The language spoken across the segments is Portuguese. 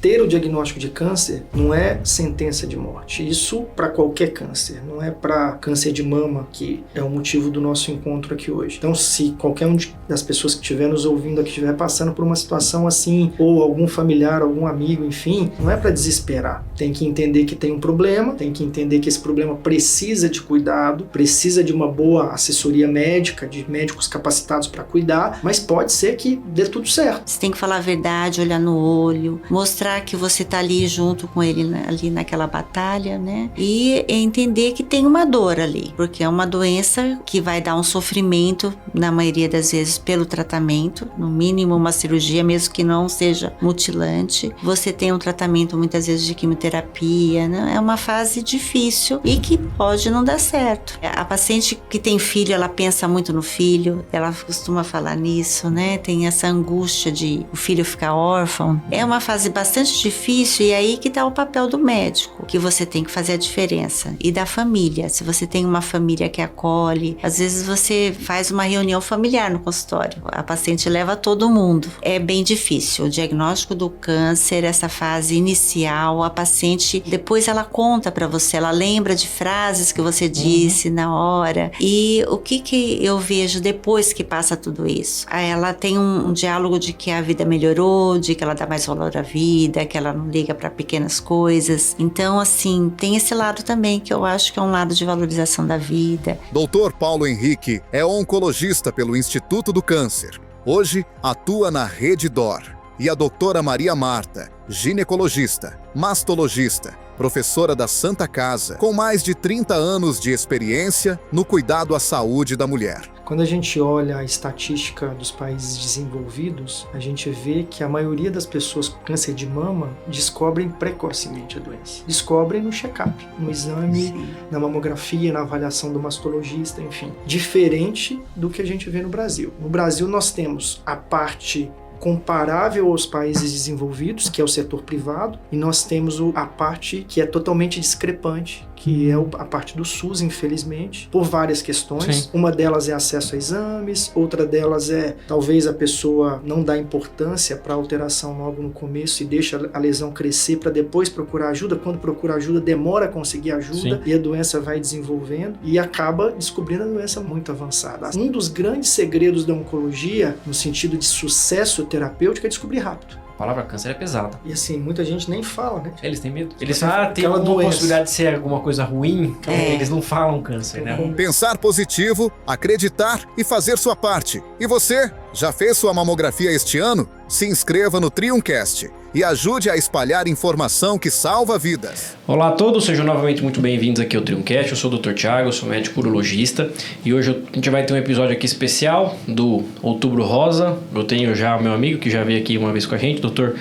ter o diagnóstico de câncer não é sentença de morte. Isso para qualquer câncer, não é para câncer de mama, que é o motivo do nosso encontro aqui hoje. Então, se qualquer das pessoas que estiver nos ouvindo aqui estiver passando por uma situação assim, ou algum familiar, algum amigo, enfim, não é para desesperar. Tem que entender que tem um problema, tem que entender que esse problema precisa de cuidado, precisa de uma boa assessoria médica, de médicos capacitados para cuidar, mas pode ser que dê tudo certo. Você tem que falar a verdade, olhar no olho, mostrar que você tá ali junto com ele, ali naquela batalha, né? E entender que tem uma dor ali, porque é uma doença que vai dar um sofrimento, na maioria das vezes, pelo tratamento, no mínimo uma cirurgia, mesmo que não seja mutilante. Você tem um tratamento, muitas vezes, de quimioterapia, né? É uma fase difícil e que pode não dar certo. A paciente que tem filho, ela pensa muito no filho, ela costuma falar nisso, né? Tem essa angústia de o filho ficar órfão. É uma fase bastante difícil e aí que tá o papel do médico, que você tem que fazer a diferença. E da família, se você tem uma família que acolhe, às vezes você faz uma reunião familiar no consultório, a paciente leva todo mundo. É bem difícil. O diagnóstico do câncer, essa fase inicial, a paciente, depois ela conta pra você, ela lembra de frases que você disse na hora. E o que eu vejo depois que passa tudo isso? Ela tem um diálogo de que a vida melhorou, de que ela dá mais valor à vida, que ela não liga para pequenas coisas. Então, assim, tem esse lado também que eu acho que é um lado de valorização da vida. Dr. Paulo Henrique é oncologista pelo Instituto do Câncer. Hoje atua na Rede DOR. E a doutora Maria Marta, ginecologista, mastologista, professora da Santa Casa, com mais de 30 anos de experiência no cuidado à saúde da mulher. Quando a gente olha a estatística dos países desenvolvidos, a gente vê que a maioria das pessoas com câncer de mama descobrem precocemente a doença. Descobrem no check-up, no exame, na mamografia, na avaliação do mastologista, enfim. Diferente do que a gente vê no Brasil. No Brasil nós temos a parte comparável aos países desenvolvidos, que é o setor privado, e nós temos a parte que é totalmente discrepante, que é a parte do SUS, infelizmente, por várias questões. Sim. Uma delas é acesso a exames, outra delas é talvez a pessoa não dá importância para a alteração logo no começo e deixa a lesão crescer para depois procurar ajuda. Quando procura ajuda, demora a conseguir ajuda. Sim. E a doença vai desenvolvendo e acaba descobrindo a doença muito avançada. Um dos grandes segredos da oncologia, no sentido de sucesso terapêutico, é descobrir rápido. A palavra câncer é pesada. E assim, muita gente nem fala, né? Eles têm medo. Eles falam, tem alguma possibilidade de ser alguma coisa ruim, eles não falam câncer, né? Pensar positivo, acreditar e fazer sua parte. E você, já fez sua mamografia este ano? Se inscreva no Triuncast e ajude a espalhar informação que salva vidas. Olá a todos, sejam novamente muito bem-vindos aqui ao Triuncast. Eu sou o Dr. Thiago, eu sou médico urologista e hoje a gente vai ter um episódio aqui especial do Outubro Rosa. Eu tenho já o meu amigo que já veio aqui uma vez com a gente, Dr.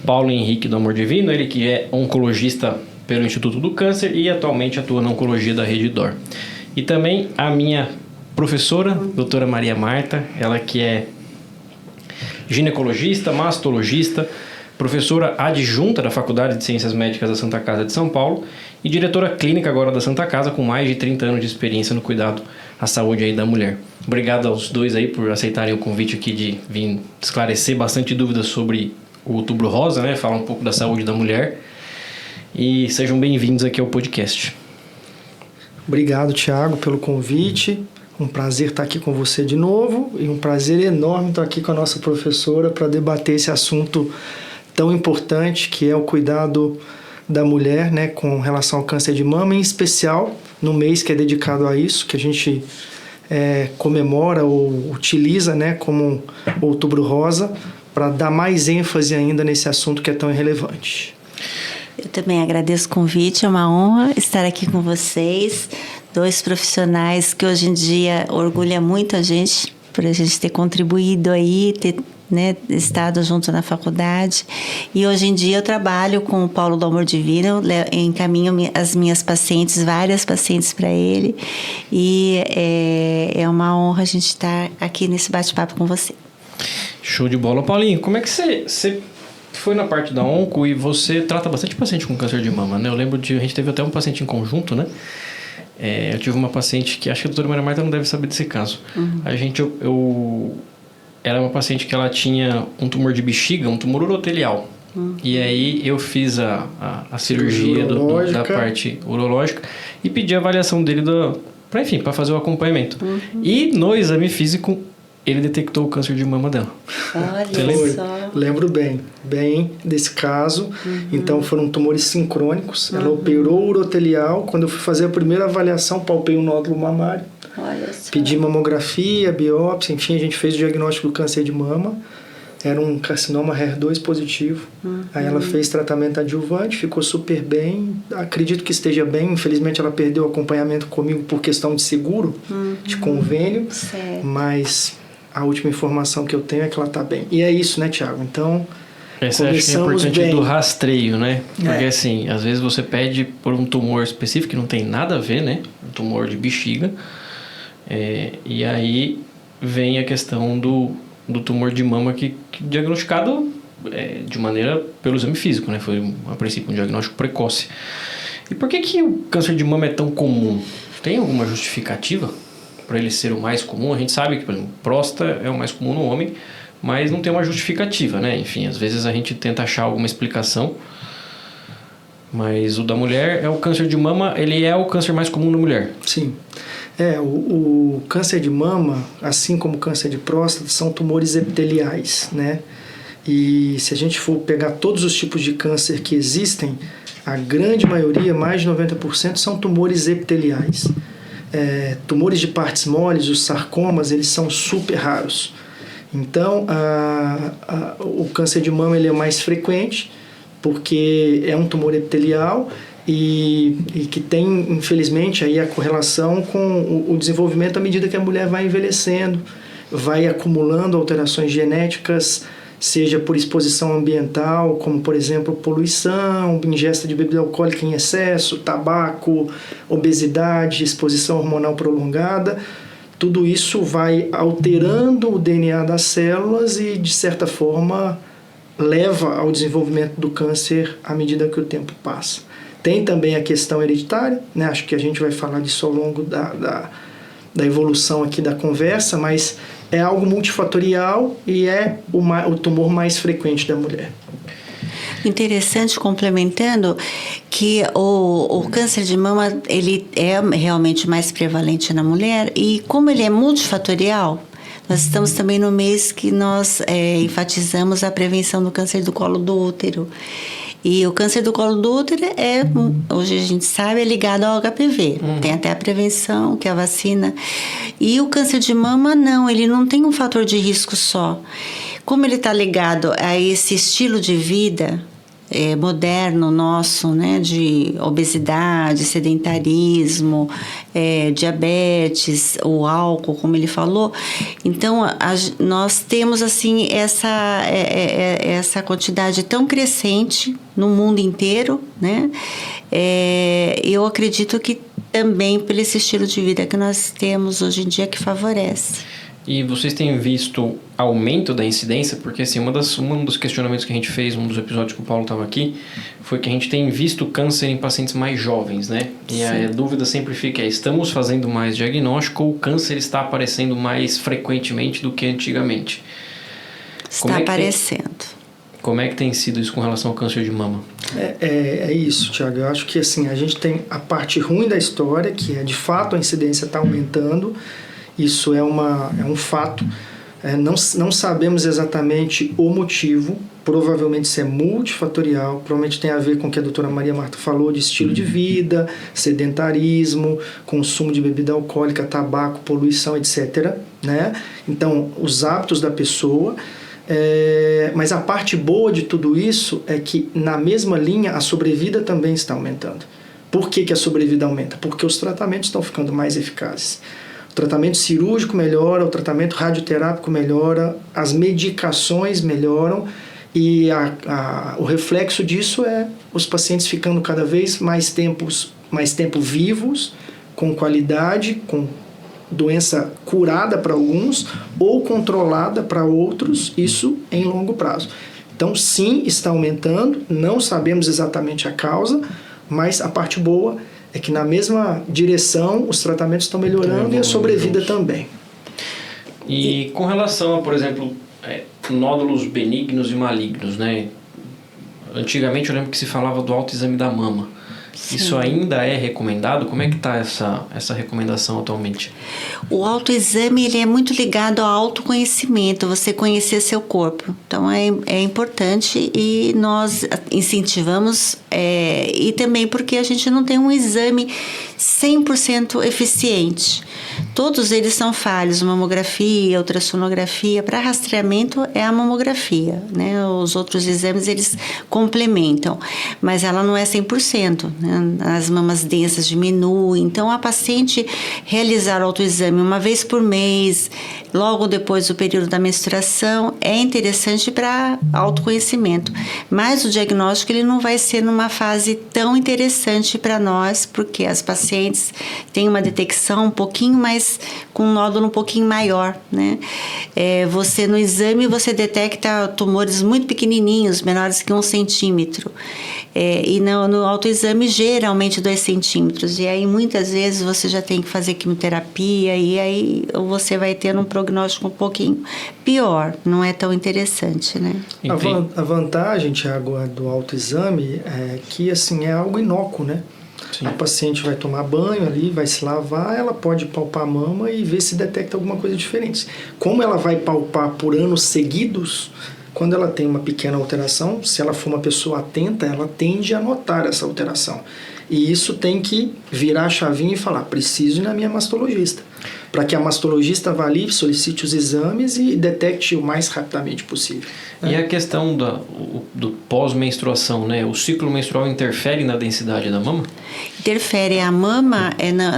Paulo Henrique do Amor Divino, ele que é oncologista pelo Instituto do Câncer e atualmente atua na oncologia da Rede DOR. E também a minha professora, doutora Maria Marta, ela que é ginecologista, mastologista, professora adjunta da Faculdade de Ciências Médicas da Santa Casa de São Paulo e diretora clínica agora da Santa Casa com mais de 30 anos de experiência no cuidado à saúde aí da mulher. Obrigado aos dois aí por aceitarem o convite aqui de vir esclarecer bastante dúvidas sobre o Outubro Rosa, né? Falar um pouco da saúde da mulher. E sejam bem-vindos aqui ao podcast. Obrigado, Thiago, pelo convite. Um prazer estar aqui com você de novo e um prazer enorme estar aqui com a nossa professora para debater esse assunto tão importante que é o cuidado da mulher, né, com relação ao câncer de mama, em especial no mês que é dedicado a isso, que a gente comemora ou utiliza, né, como Outubro Rosa, para dar mais ênfase ainda nesse assunto que é tão relevante. Eu também agradeço o convite, é uma honra estar aqui com vocês, dois profissionais que hoje em dia orgulha muito a gente, por a gente ter contribuído aí, ter, né, estado junto na faculdade. E hoje em dia eu trabalho com o Paulo do Amor Divino, encaminho as minhas pacientes, várias pacientes para ele, e é uma honra a gente estar aqui nesse bate-papo com você. Show de bola. Paulinho, como é que você foi na parte da onco e você trata bastante paciente com câncer de mama, né? Eu lembro a gente teve até um paciente em conjunto, né? Eu tive uma paciente que, acho que a doutora Maria Marta não deve saber desse caso. Era uma paciente que ela tinha um tumor de bexiga, um tumor urotelial. E aí eu fiz a cirurgia da parte urológica e pedi a avaliação dele para fazer o acompanhamento. E no exame físico, ele detectou o câncer de mama dela. Olha só. Lembro bem desse caso. Então foram tumores sincrônicos. Ela operou o urotelial. Quando eu fui fazer a primeira avaliação, palpei um nódulo mamário. Olha só. Pedi mamografia, biópsia, enfim, a gente fez o diagnóstico do câncer de mama. Era um carcinoma HER2 positivo. Aí ela fez tratamento adjuvante, ficou super bem. Acredito que esteja bem. Infelizmente ela perdeu o acompanhamento comigo por questão de seguro, de convênio. Certo. Mas a última informação que eu tenho é que ela está bem. E é isso, né, Thiago? Então, essa acho que é importante bem. Do rastreio, né? Porque assim, às vezes você pede por um tumor específico que não tem nada a ver, né? Um tumor de bexiga. E aí vem a questão do tumor de mama que diagnosticado de maneira pelo exame físico, né? Foi, a princípio, um diagnóstico precoce. E por que o câncer de mama é tão comum? Tem alguma justificativa para ele ser o mais comum? A gente sabe que, por exemplo, próstata é o mais comum no homem, mas não tem uma justificativa, né? Enfim, às vezes a gente tenta achar alguma explicação, mas o da mulher o câncer de mama, ele é o câncer mais comum na mulher. Sim. O câncer de mama, assim como o câncer de próstata, são tumores epiteliais, né? E se a gente for pegar todos os tipos de câncer que existem, a grande maioria, mais de 90%, são tumores epiteliais. Tumores de partes moles, os sarcomas, eles são super raros. Então, o câncer de mama ele é mais frequente, porque é um tumor epitelial e que tem, infelizmente, aí a correlação com o desenvolvimento à medida que a mulher vai envelhecendo, vai acumulando alterações genéticas, seja por exposição ambiental, como, por exemplo, poluição, ingesta de bebida alcoólica em excesso, tabaco, obesidade, exposição hormonal prolongada. Tudo isso vai alterando o DNA das células e, de certa forma, leva ao desenvolvimento do câncer à medida que o tempo passa. Tem também a questão hereditária, né? Acho que a gente vai falar disso ao longo da evolução aqui da conversa, mas é algo multifatorial e é o tumor mais frequente da mulher. Interessante, complementando, que o câncer de mama ele é realmente mais prevalente na mulher e como ele é multifatorial, nós estamos também no mês que nós enfatizamos a prevenção do câncer do colo do útero. E o câncer do colo do útero hoje a gente sabe, é ligado ao HPV. Tem até a prevenção, que é a vacina. E o câncer de mama, não, ele não tem um fator de risco só. Como ele está ligado a esse estilo de vida moderno nosso, né, de obesidade, sedentarismo, diabetes, o álcool, como ele falou. Então, nós temos assim essa quantidade tão crescente no mundo inteiro, né? Eu acredito que também por esse estilo de vida que nós temos hoje em dia que favorece. E vocês têm visto aumento da incidência? Porque assim, um dos questionamentos que a gente fez, um dos episódios que o Paulo estava aqui, foi que a gente tem visto câncer em pacientes mais jovens, né? E a dúvida sempre fica, estamos fazendo mais diagnóstico ou o câncer está aparecendo mais frequentemente do que antigamente? Está aparecendo. Como é que tem sido isso com relação ao câncer de mama? É isso, Thiago. Eu acho que assim, a gente tem a parte ruim da história, que é de fato a incidência está aumentando. Isso é um fato. Não sabemos exatamente o motivo. Provavelmente isso é multifatorial. Provavelmente tem a ver com o que a doutora Maria Marta falou de estilo de vida, sedentarismo, consumo de bebida alcoólica, tabaco, poluição, etc. Né? Então, os hábitos da pessoa. Mas a parte boa de tudo isso é que, na mesma linha, a sobrevida também está aumentando. Por que a sobrevida aumenta? Porque os tratamentos estão ficando mais eficazes. O tratamento cirúrgico melhora, o tratamento radioterápico melhora, as medicações melhoram e o reflexo disso é os pacientes ficando cada vez mais tempo vivos, com qualidade, com doença curada para alguns ou controlada para outros, isso em longo prazo. Então, sim, está aumentando, não sabemos exatamente a causa, mas a parte boa é que na mesma direção os tratamentos estão melhorando e a sobrevida também. E com relação a, por exemplo, nódulos benignos e malignos, né? antigamente eu lembro que se falava do autoexame da mama. Sim. Isso ainda é recomendado? Como é que está essa recomendação atualmente? O autoexame, ele é muito ligado ao autoconhecimento, você conhecer seu corpo. Então, é importante e nós incentivamos, e também porque a gente não tem um exame 100% eficiente. Todos eles são falhos, mamografia, ultrassonografia. Para rastreamento é a mamografia, né? Os outros exames, eles complementam, mas ela não é 100%, né? As mamas densas diminuem. Então, a paciente realizar o autoexame uma vez por mês, logo depois do período da menstruação, é interessante para autoconhecimento. Mas o diagnóstico, ele não vai ser numa fase tão interessante para nós, porque as pacientes têm uma detecção um pouquinho mais, com um nódulo um pouquinho maior, né? Você no exame, você detecta tumores muito pequenininhos, menores que 1 centímetro. E no autoexame, geralmente 2 centímetros. E aí, muitas vezes, você já tem que fazer quimioterapia e aí você vai ter um prognóstico um pouquinho pior. Não é tão interessante, né? A vantagem, Tiago, do autoexame é que, assim, é algo inócuo, né? Sim. A paciente vai tomar banho ali, vai se lavar, ela pode palpar a mama e ver se detecta alguma coisa diferente. Como ela vai palpar por anos seguidos, quando ela tem uma pequena alteração, se ela for uma pessoa atenta, ela tende a notar essa alteração. E isso tem que virar a chavinha e falar, preciso ir na minha mastologista, para que a mastologista avalie, solicite os exames e detecte o mais rapidamente possível. E a questão do pós-menstruação, né? O ciclo menstrual interfere na densidade da mama? Interfere. A mama,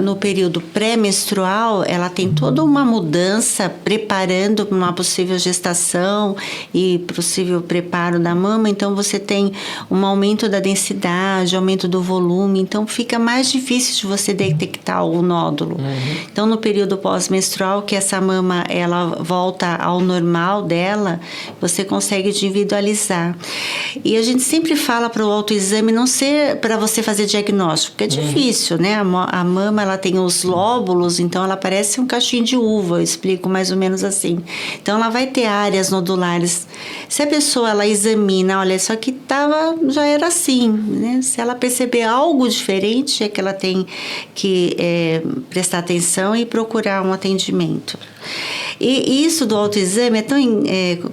no período pré-menstrual, ela tem toda uma mudança preparando para uma possível gestação e possível preparo da mama. Então, você tem um aumento da densidade, aumento do volume. Então, fica mais difícil de você detectar o nódulo. Uhum. Então, no período pós-menstrual, que essa mama ela volta ao normal dela, você consegue individualizar. E a gente sempre fala para o autoexame não ser para você fazer diagnóstico, porque é difícil, né? A mama, ela tem os lóbulos, então ela parece um cachinho de uva, eu explico mais ou menos assim. Então, ela vai ter áreas nodulares. Se a pessoa, ela examina, olha, isso aqui já era assim, né? Se ela perceber algo diferente, é que ela tem que prestar atenção e procurar um atendimento. E isso do autoexame é tão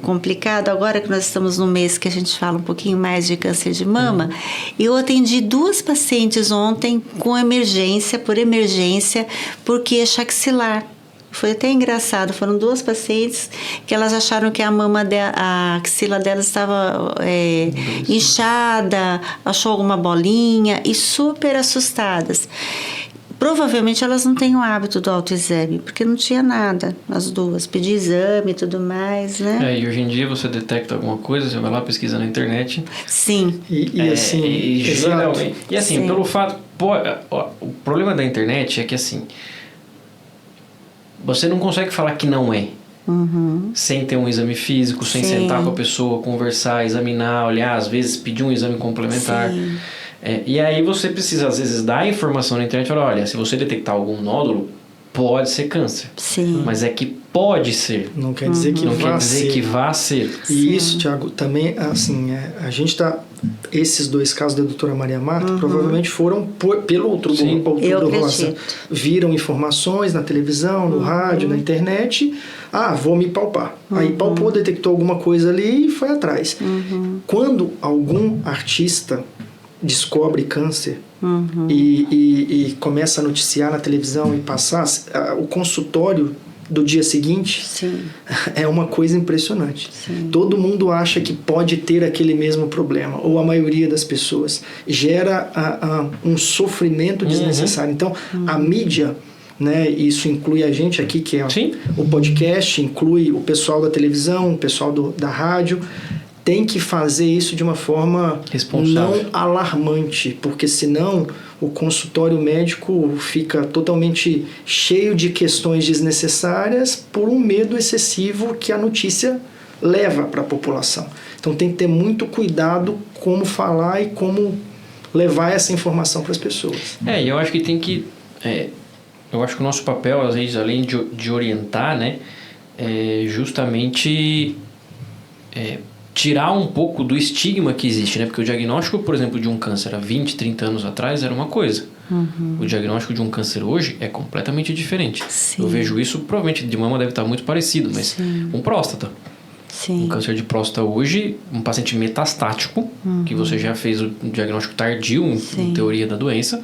complicado, agora que nós estamos no mês que a gente fala um pouquinho mais de câncer de mama. Eu atendi 2 pacientes ontem por emergência, por queixa axilar. Foi até engraçado, foram 2 pacientes que elas acharam que a axila delas estava inchada, achou alguma bolinha e super assustadas. Provavelmente elas não têm o hábito do autoexame, porque não tinha nada, as 2. Pedi exame e tudo mais, né? E hoje em dia você detecta alguma coisa, você vai lá, pesquisa na internet. Sim. Geralmente. E assim, sim. Pelo fato... o problema da internet é que assim... Você não consegue falar que não é. Sem ter um exame físico, sem sentar com a pessoa, conversar, examinar, olhar, às vezes pedir um exame complementar. Sim. E aí você precisa, às vezes, dar informação na internet e falar, olha, se você detectar algum nódulo, pode ser câncer. Sim. Mas é que pode ser. Não quer dizer que não quer dizer que vá ser. E isso, Tiago, também, assim, a gente tá... Esses 2 casos da doutora Maria Marta provavelmente foram pelo Outubro Rosa. Viram informações na televisão, no rádio, na internet. Vou me palpar. Aí palpou, detectou alguma coisa ali e foi atrás. Quando algum artista descobre câncer e começa a noticiar na televisão e passar, o consultório do dia seguinte é uma coisa impressionante. Sim. Todo mundo acha que pode ter aquele mesmo problema, ou a maioria das pessoas. Gera um sofrimento desnecessário. Então, a mídia, né, isso inclui a gente aqui, que é o podcast, inclui o pessoal da televisão, o pessoal da rádio, tem que fazer isso de uma forma não alarmante, porque senão o consultório médico fica totalmente cheio de questões desnecessárias por um medo excessivo que a notícia leva para a população. Então tem que ter muito cuidado como falar e como levar essa informação para as pessoas. Eu acho que tem que... eu acho que o nosso papel, às vezes, além de orientar, né, é justamente... tirar um pouco do estigma que existe, né? Porque o diagnóstico, por exemplo, de um câncer há 20, 30 anos atrás era uma coisa. O diagnóstico de um câncer hoje é completamente diferente. Sim. Eu vejo isso, provavelmente de mama deve estar muito parecido, mas com próstata. Sim. Um câncer de próstata hoje, um paciente metastático, que você já fez o diagnóstico tardio, em teoria da doença,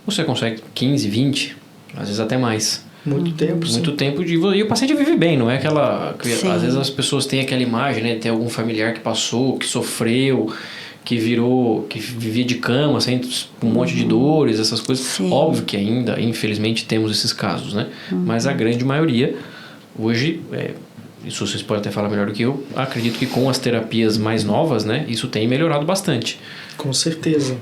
você consegue 15, 20, às vezes até mais. Muito tempo, sim. Muito tempo e o paciente vive bem, não é aquela... Sim. Às vezes as pessoas têm aquela imagem, né? Tem algum familiar que passou, que sofreu, que vivia de cama, sem um monte de dores, essas coisas. Sim. Óbvio que ainda, infelizmente, temos esses casos, né? Mas a grande maioria, hoje, isso vocês podem até falar melhor do que eu, acredito que com as terapias mais novas, né? Isso tem melhorado bastante. Com certeza.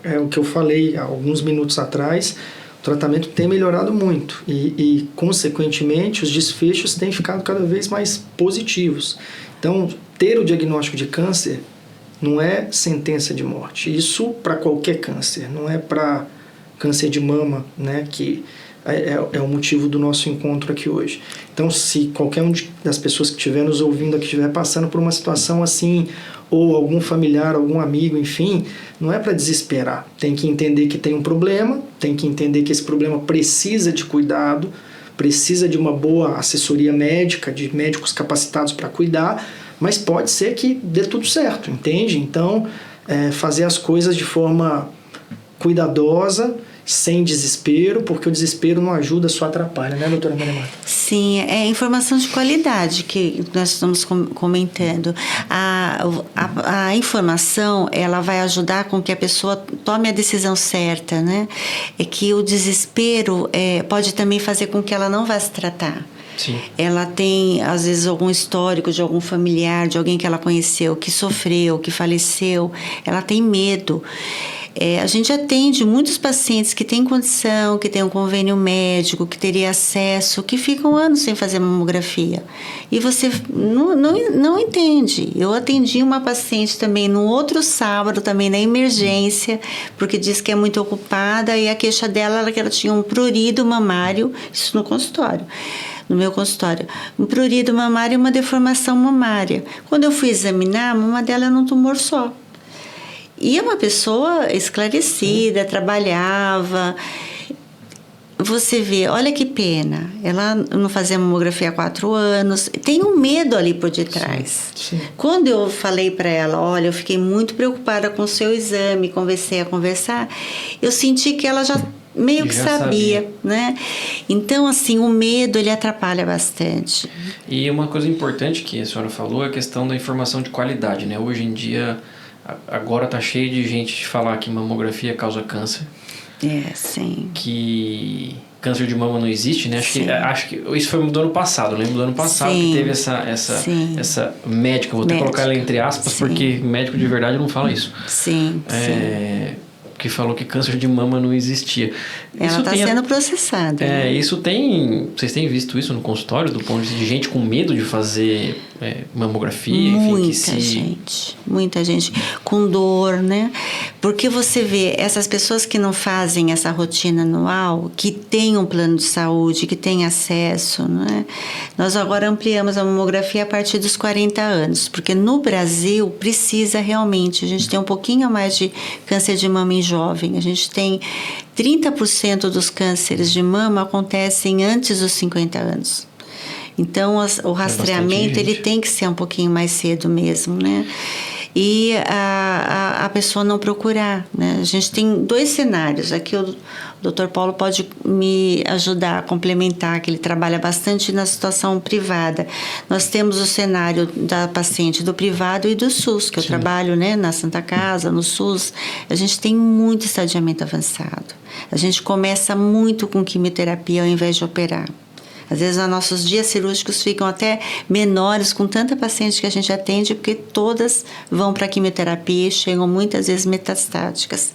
É o que eu falei há alguns minutos atrás. O tratamento tem melhorado muito e, consequentemente, os desfechos têm ficado cada vez mais positivos. Então, ter o diagnóstico de câncer não é sentença de morte. Isso para qualquer câncer, não é para câncer de mama, né, que é o motivo do nosso encontro aqui hoje. Então, se qualquer das pessoas que estiver nos ouvindo aqui estiver passando por uma situação assim, ou algum familiar, algum amigo, enfim, não é para desesperar. Tem que entender que tem um problema, tem que entender que esse problema precisa de cuidado, precisa de uma boa assessoria médica, de médicos capacitados para cuidar, mas pode ser que dê tudo certo, entende? Então, fazer as coisas de forma cuidadosa, sem desespero, porque o desespero não ajuda, só atrapalha, né, doutora Maria Marta? Sim, é informação de qualidade que nós estamos comentando. A informação, ela vai ajudar com que a pessoa tome a decisão certa, né? É que o desespero pode também fazer com que ela não vá se tratar. Sim. Ela tem, às vezes, algum histórico de algum familiar, de alguém que ela conheceu, que sofreu, que faleceu. Ela tem medo. A gente atende muitos pacientes que têm condição, que têm um convênio médico, que teria acesso, que ficam anos sem fazer mamografia. E você não entende. Eu atendi uma paciente também no outro sábado, também na emergência, porque disse que é muito ocupada e a queixa dela era que ela tinha um prurido mamário, isso no consultório. No meu consultório, um prurido mamário e uma deformação mamária. Quando eu fui examinar, a mama dela era um tumor só. E é uma pessoa esclarecida, trabalhava. Você vê, olha que pena. Ela não fazia mamografia há 4 anos. Tem um medo ali por detrás. Sim. Quando eu falei para ela, olha, eu fiquei muito preocupada com o seu exame, comecei a conversar, eu senti que ela já meio que sabia, né? Então, assim, o medo, ele atrapalha bastante. E uma coisa importante que a senhora falou é a questão da informação de qualidade, né? Hoje em dia, agora tá cheio de gente de falar que mamografia causa câncer. Sim. Que câncer de mama não existe, né? Acho que isso foi do ano passado. Eu lembro do ano passado que teve essa médica, vou até colocar ela entre aspas, porque médico de verdade não fala isso. Sim. Que falou que câncer de mama não existia. Ela está sendo processada. Né? Isso tem... Vocês têm visto isso no consultório, do ponto de vista de gente com medo de fazer mamografia? Muita gente com dor, né? Porque você vê essas pessoas que não fazem essa rotina anual, que têm um plano de saúde, que têm acesso, né? Nós agora ampliamos a mamografia a partir dos 40 anos, porque no Brasil precisa realmente, a gente tem um pouquinho a mais de câncer de mama em jovem, a gente tem 30% dos cânceres de mama acontecem antes dos 50 anos. Então, o rastreamento ele tem que ser um pouquinho mais cedo mesmo, né? E a pessoa não procurar, né? A gente tem 2 cenários. Aqui o Dr. Paulo pode me ajudar a complementar, que ele trabalha bastante na situação privada. Nós temos o cenário da paciente do privado e do SUS, que eu trabalho, né, na Santa Casa, no SUS. A gente tem muito estadiamento avançado. A gente começa muito com quimioterapia ao invés de operar. Às vezes, os nossos dias cirúrgicos ficam até menores com tanta paciente que a gente atende, porque todas vão para a quimioterapia e chegam muitas vezes metastáticas.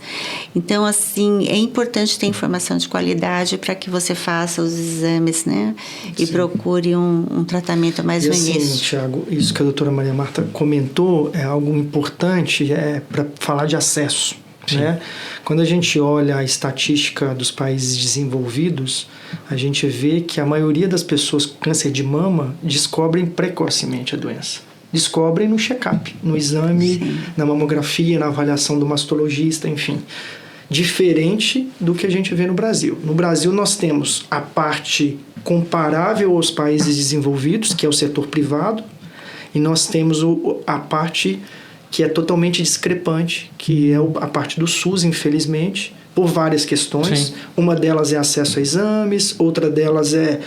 Então, assim, é importante ter informação de qualidade para que você faça os exames, né? E procure um tratamento mais no início. Assim, Tiago, isso que a doutora Maria Marta comentou é algo importante para falar de acesso. Né? Quando a gente olha a estatística dos países desenvolvidos, a gente vê que a maioria das pessoas com câncer de mama descobrem precocemente a doença. descobrem no check-up, no exame, Sim. na mamografia, na avaliação do mastologista, enfim. Diferente do que a gente vê no Brasil. No Brasil nós temos a parte comparável aos países desenvolvidos, que é o setor privado, e nós temos a parte que é totalmente discrepante, que é a parte do SUS, infelizmente, por várias questões. Sim. Uma delas é acesso a exames, outra delas é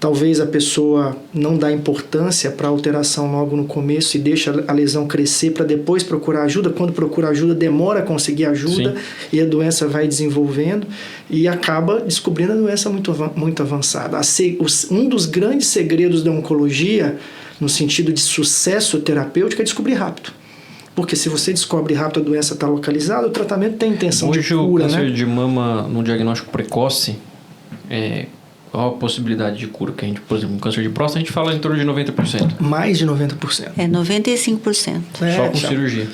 talvez a pessoa não dá importância para a alteração logo no começo e deixa a lesão crescer para depois procurar ajuda. Quando procura ajuda, demora a conseguir ajuda. Sim. E a doença vai desenvolvendo e acaba descobrindo a doença muito avançada. Um dos grandes segredos da oncologia, no sentido de sucesso terapêutico, é descobrir rápido. Porque se você descobre rápido a doença está localizada, o tratamento tem intenção de cura. Hoje o câncer de mama no diagnóstico precoce, qual a possibilidade de cura? Que a gente, por exemplo, no câncer de próstata a gente fala em torno de 90%. Mais de 90%. 95%. Só com cirurgia.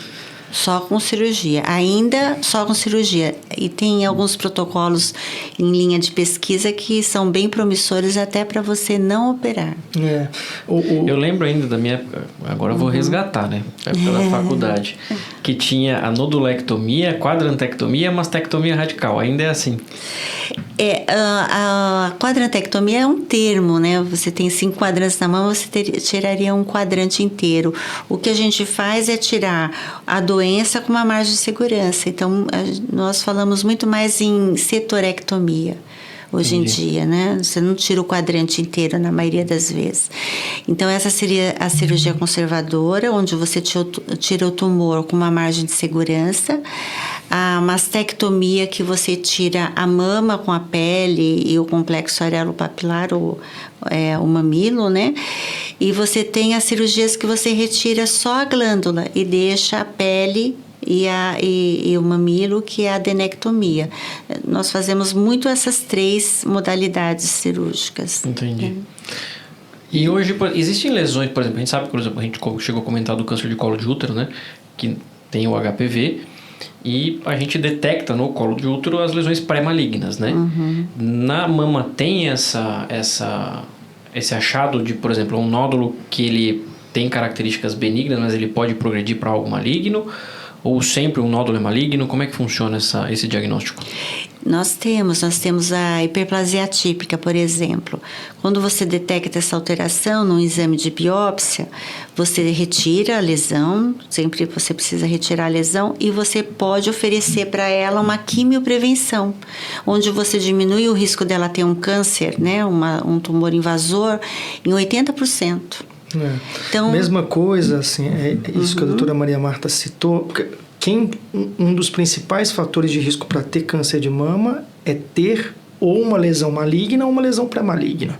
Só com cirurgia. Ainda só com cirurgia. E tem alguns protocolos em linha de pesquisa que são bem promissores até para você não operar. Eu lembro ainda da minha época, agora eu vou resgatar, né? Época da faculdade. Que tinha a nodulectomia, quadrantectomia e mastectomia radical. Ainda é assim. A quadrantectomia é um termo, né? Você tem 5 quadrantes na mão, você tiraria um quadrante inteiro. O que a gente faz é tirar a doença com uma margem de segurança. Então, nós falamos muito mais em setorectomia hoje em dia, né? Você não tira o quadrante inteiro na maioria das vezes. Então, essa seria a cirurgia conservadora, onde você tira o tumor com uma margem de segurança. A mastectomia, que você tira a mama com a pele e o complexo areopapilar, o mamilo, né? E você tem as cirurgias que você retira só a glândula e deixa a pele e o mamilo, que é a adenectomia. Nós fazemos muito essas 3 modalidades cirúrgicas. Entendi. E hoje existem lesões, por exemplo, a gente sabe, por exemplo, a gente chegou a comentar do câncer de colo de útero, né? Que tem o HPV. E a gente detecta no colo de útero as lesões pré-malignas, né? Uhum. Na mama tem esse achado de, por exemplo, um nódulo que ele tem características benignas, mas ele pode progredir para algo maligno? Ou sempre um nódulo é maligno? Como é que funciona esse diagnóstico? Nós temos a hiperplasia atípica, por exemplo. Quando você detecta essa alteração num exame de biópsia, você retira a lesão, sempre você precisa retirar a lesão, e você pode oferecer para ela uma quimioprevenção, onde você diminui o risco dela ter um câncer, né, um tumor invasor, em 80%. Então, mesma coisa, assim, é isso que a doutora Maria Marta citou, porque um dos principais fatores de risco para ter câncer de mama é ter ou uma lesão maligna ou uma lesão pré-maligna.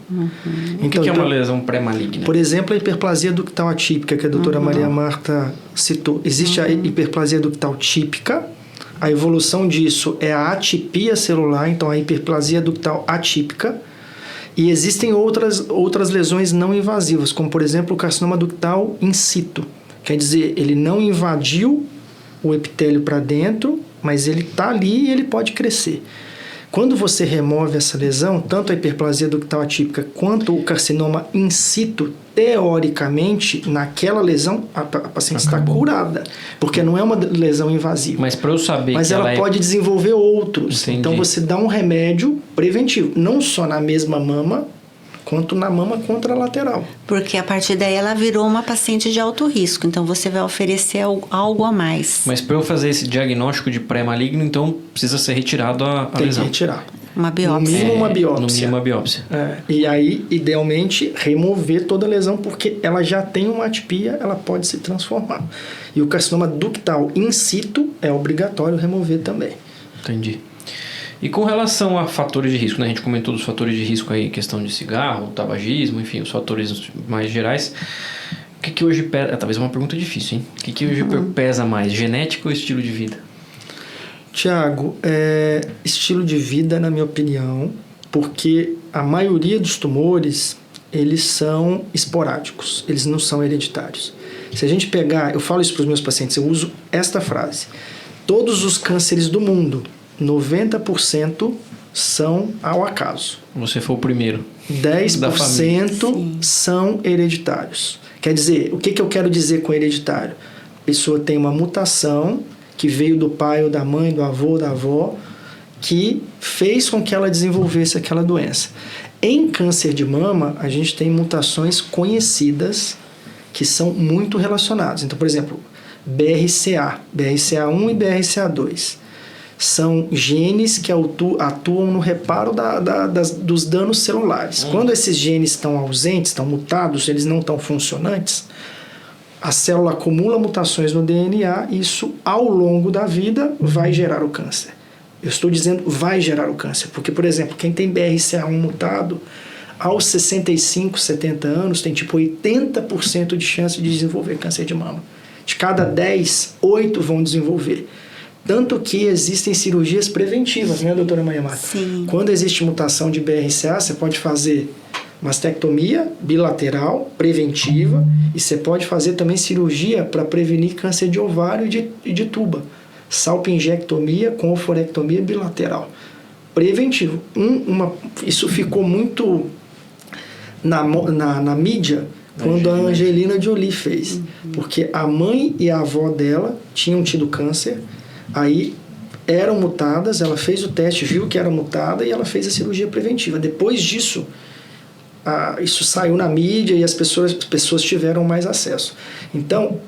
Então, o que é uma lesão pré-maligna? Por exemplo, a hiperplasia ductal atípica, que a doutora Maria Marta citou. Existe a hiperplasia ductal típica. A evolução disso é a atipia celular, então a hiperplasia ductal atípica. E existem outras lesões não invasivas, como, por exemplo, o carcinoma ductal in situ. Quer dizer, ele não invadiu o epitélio para dentro, mas ele está ali e ele pode crescer. Quando você remove essa lesão, tanto a hiperplasia ductal atípica quanto o carcinoma in situ, teoricamente, naquela lesão, a paciente está curada, porque não é uma lesão invasiva. Mas para eu saber Mas que ela pode desenvolver outros. Entendi. Então você dá um remédio preventivo, não só na mesma mama, quanto na mama contralateral. Porque a partir daí ela virou uma paciente de alto risco, então você vai oferecer algo a mais. Mas para eu fazer esse diagnóstico de pré-maligno, então precisa ser retirado a lesão. Tem que retirar. Uma biópsia. No mínimo uma biópsia. No mínimo uma biópsia. E aí, idealmente, remover toda a lesão, porque ela já tem uma atipia, ela pode se transformar. E o carcinoma ductal in situ é obrigatório remover também. Entendi. E com relação a fatores de risco, né? A gente comentou dos fatores de risco aí, questão de cigarro, tabagismo, enfim, os fatores mais gerais. O que hoje pesa? Talvez uma pergunta difícil, hein? O que hoje pesa mais, genética ou estilo de vida? Tiago, estilo de vida, na minha opinião, porque a maioria dos tumores, eles são esporádicos, eles não são hereditários. Se a gente pegar, eu falo isso para os meus pacientes, eu uso esta frase: todos os cânceres do mundo, 90% são ao acaso. Você foi o primeiro. 10% são hereditários. Quer dizer, o que eu quero dizer com hereditário? A pessoa tem uma mutação que veio do pai ou da mãe, do avô ou da avó, que fez com que ela desenvolvesse aquela doença. Em câncer de mama, a gente tem mutações conhecidas que são muito relacionadas. Então, por exemplo, BRCA, BRCA1 e BRCA2. São genes que atuam no reparo dos danos celulares. Quando esses genes estão ausentes, estão mutados, eles não estão funcionantes, a célula acumula mutações no DNA e isso, ao longo da vida, vai gerar o câncer. Eu estou dizendo vai gerar o câncer, porque, por exemplo, quem tem BRCA1 mutado, aos 65, 70 anos, tem tipo 80% de chance de desenvolver câncer de mama. De cada 10, 8 vão desenvolver. Tanto que existem cirurgias preventivas, né, doutora Maria Marta? Sim. Quando existe mutação de BRCA, você pode fazer mastectomia bilateral, preventiva, e você pode fazer também cirurgia para prevenir câncer de ovário e de tuba. Salpingectomia com oforectomia bilateral. Preventivo. Isso ficou muito na mídia quando a Angelina Jolie fez. Porque a mãe e a avó dela tinham tido câncer, aí eram mutadas, ela fez o teste, viu que era mutada e ela fez a cirurgia preventiva. Depois disso, isso saiu na mídia e as pessoas tiveram mais acesso. Então,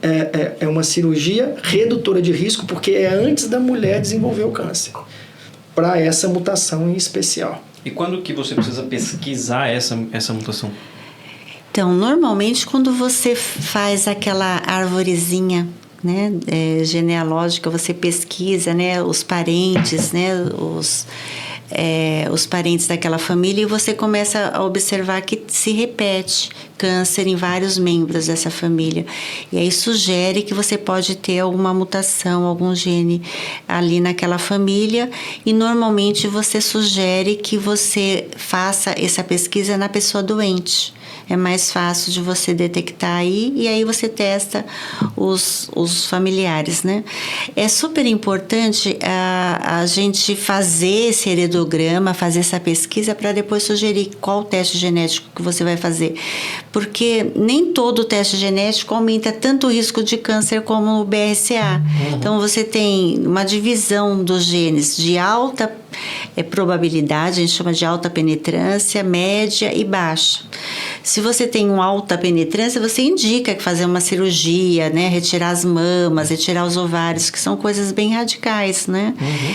é uma cirurgia redutora de risco porque é antes da mulher desenvolver o câncer, para essa mutação em especial. E quando que você precisa pesquisar essa mutação? Então, normalmente quando você faz aquela arvorezinha, né, genealógica, você pesquisa, né, os parentes, né, os parentes daquela família, e você começa a observar que se repete câncer em vários membros dessa família. E aí sugere que você pode ter alguma mutação, algum gene ali naquela família, e normalmente você sugere que você faça essa pesquisa na pessoa doente. É mais fácil de você detectar aí, e aí você testa os familiares, né? É super importante a gente fazer esse heredograma, fazer essa pesquisa para depois sugerir qual teste genético que você vai fazer. Porque nem todo teste genético aumenta tanto o risco de câncer como o BRCA. Então você tem uma divisão dos genes de alta probabilidade, a gente chama de alta penetrância, média e baixa. Se você tem uma alta penetrância, você indica que fazer uma cirurgia, né? Retirar as mamas, retirar os ovários, que são coisas bem radicais, né?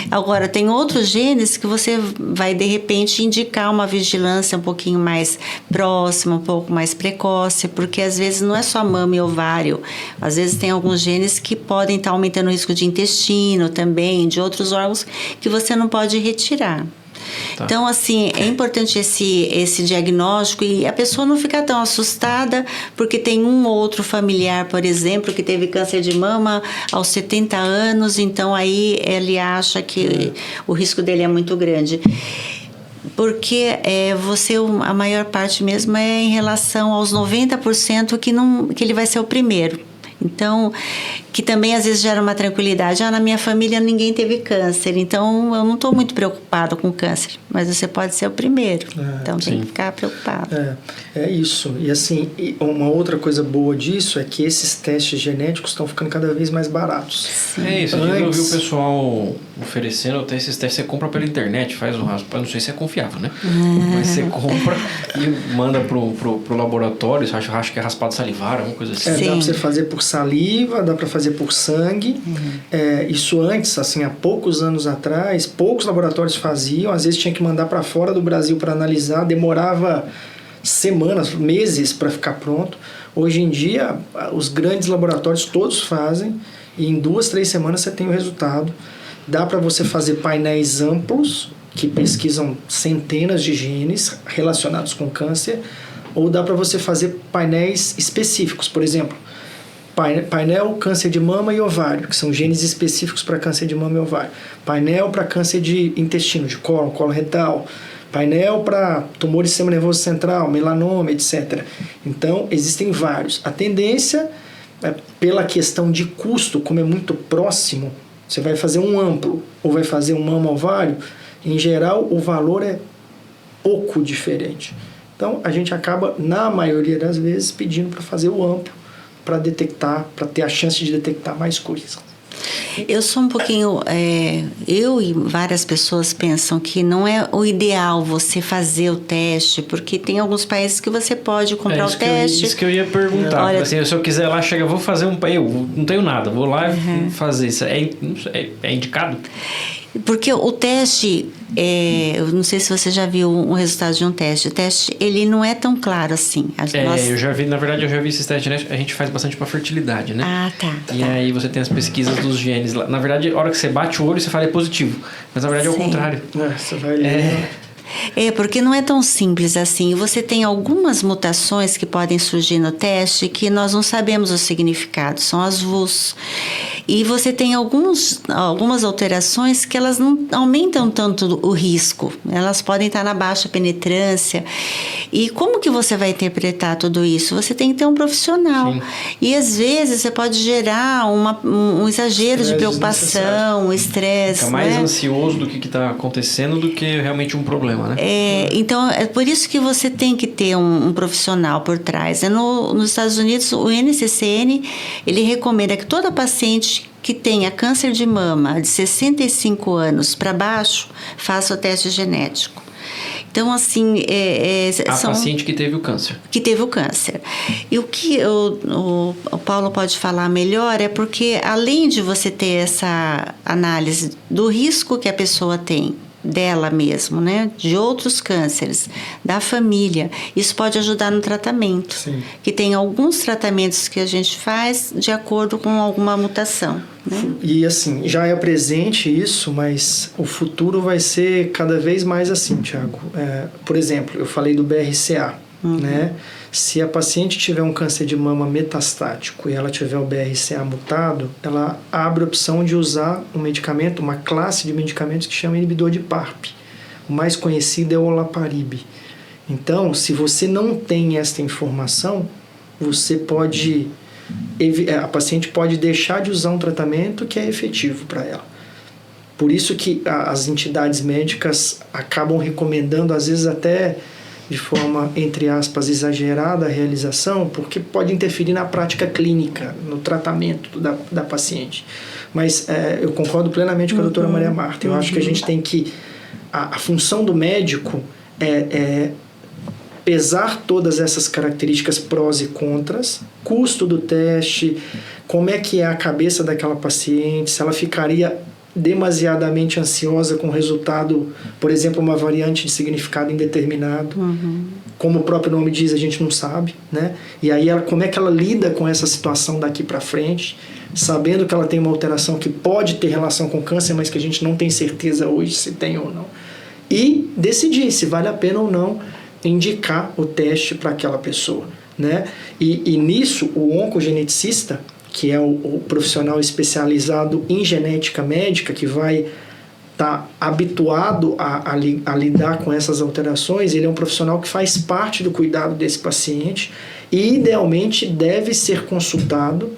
Agora, tem outros genes que você vai, de repente, indicar uma vigilância um pouquinho mais próxima, um pouco mais precoce, porque às vezes não é só mama e ovário. Às vezes tem alguns genes que podem estar aumentando o risco de intestino também, de outros órgãos que você não pode retirar. Tá. Então, assim, é importante esse diagnóstico e a pessoa não ficar tão assustada porque tem um ou outro familiar, por exemplo, que teve câncer de mama aos 70 anos, então aí ele acha que o risco dele é muito grande. Porque a maior parte mesmo é em relação aos 90% que ele vai ser o primeiro. Então, que também às vezes gera uma tranquilidade. Na minha família ninguém teve câncer, então eu não estou muito preocupado com câncer. Mas você pode ser o primeiro, então tem que ficar preocupado. É isso. E assim, uma outra coisa boa disso é que esses testes genéticos estão ficando cada vez mais baratos. Sim. É isso, eu vi o pessoal oferecendo até esses testes, você compra pela internet, faz o raspa, não sei se é confiável, né? Mas você compra e manda pro laboratório, acho que é raspado salivar, alguma coisa assim. Dá pra você fazer por saliva, dá para fazer por sangue. Isso antes, assim, há poucos anos atrás, poucos laboratórios faziam, às vezes tinha que mandar para fora do Brasil para analisar, demorava semanas, meses para ficar pronto. Hoje em dia, os grandes laboratórios todos fazem e em 2, 3 semanas você tem o resultado. Dá para você fazer painéis amplos que pesquisam centenas de genes relacionados com câncer, ou dá para você fazer painéis específicos, por exemplo, painel câncer de mama e ovário, que são genes específicos para câncer de mama e ovário. Painel para câncer de intestino, de colo retal. Painel para tumor do sistema nervoso central, melanoma, etc. Então, existem vários. A tendência, pela questão de custo, como é muito próximo, você vai fazer um amplo ou vai fazer um mama-ovário, em geral, o valor é pouco diferente. Então, a gente acaba, na maioria das vezes, pedindo para fazer o amplo, para detectar, para ter a chance de detectar mais coisas. Eu sou um pouquinho... eu e várias pessoas pensam que não é o ideal você fazer o teste, porque tem alguns países que você pode comprar o teste. Isso que eu ia perguntar. Olha, assim, se eu quiser lá, vou fazer eu não tenho nada, vou lá e fazer isso. É indicado? Porque o teste, eu não sei se você já viu um resultado de um teste. O teste, ele não é tão claro assim. Eu já vi, na verdade, esses testes, né? A gente faz bastante para fertilidade, né? Ah, tá. E aí você tem as pesquisas dos genes lá. Na verdade, a hora que você bate o olho, você fala é positivo. Mas na verdade é o contrário. Você vai ler... Porque não é tão simples assim. Você tem algumas mutações que podem surgir no teste que nós não sabemos o significado, são as VUS. E você tem algumas alterações que elas não aumentam tanto o risco. Elas podem estar na baixa penetrância. E como que você vai interpretar tudo isso? Você tem que ter um profissional. Sim. E às vezes você pode gerar um exagero de preocupação, um estresse. Fica mais ansioso do que está acontecendo do que realmente um problema. Né? Então, é por isso que você tem que ter um profissional por trás. Nos Estados Unidos, o NCCN, ele recomenda que toda paciente que tenha câncer de mama de 65 anos para baixo, faça o teste genético. Então, assim... paciente que teve o câncer. Que teve o câncer. E o que o Paulo pode falar melhor é porque, além de você ter essa análise do risco que a pessoa tem, dela mesmo, né? De outros cânceres, da família. Isso pode ajudar no tratamento. Sim. Que tem alguns tratamentos que a gente faz de acordo com alguma mutação. Né? E assim, já é presente isso, mas o futuro vai ser cada vez mais assim, Tiago. Por exemplo, eu falei do BRCA, né? Se a paciente tiver um câncer de mama metastático e ela tiver o BRCA mutado, ela abre a opção de usar um medicamento, uma classe de medicamentos que chama inibidor de PARP. O mais conhecido é o olaparib. Então, se você não tem esta informação, a paciente pode deixar de usar um tratamento que é efetivo para ela. Por isso que as entidades médicas acabam recomendando, às vezes até de forma, entre aspas, exagerada a realização, porque pode interferir na prática clínica, no tratamento da paciente. Mas eu concordo plenamente com a doutora Maria Marta. Eu acho que a gente tem que... A função do médico é pesar todas essas características prós e contras, custo do teste, como é que é a cabeça daquela paciente, se ela ficaria demasiadamente ansiosa com o resultado, por exemplo, uma variante de significado indeterminado. Como o próprio nome diz, a gente não sabe, né? E aí como é que ela lida com essa situação daqui para frente, sabendo que ela tem uma alteração que pode ter relação com câncer, mas que a gente não tem certeza hoje se tem ou não. E decidir se vale a pena ou não indicar o teste para aquela pessoa, né? E nisso, o oncogeneticista, que é o profissional especializado em genética médica, que vai estar habituado a lidar com essas alterações, ele é um profissional que faz parte do cuidado desse paciente e, idealmente, deve ser consultado,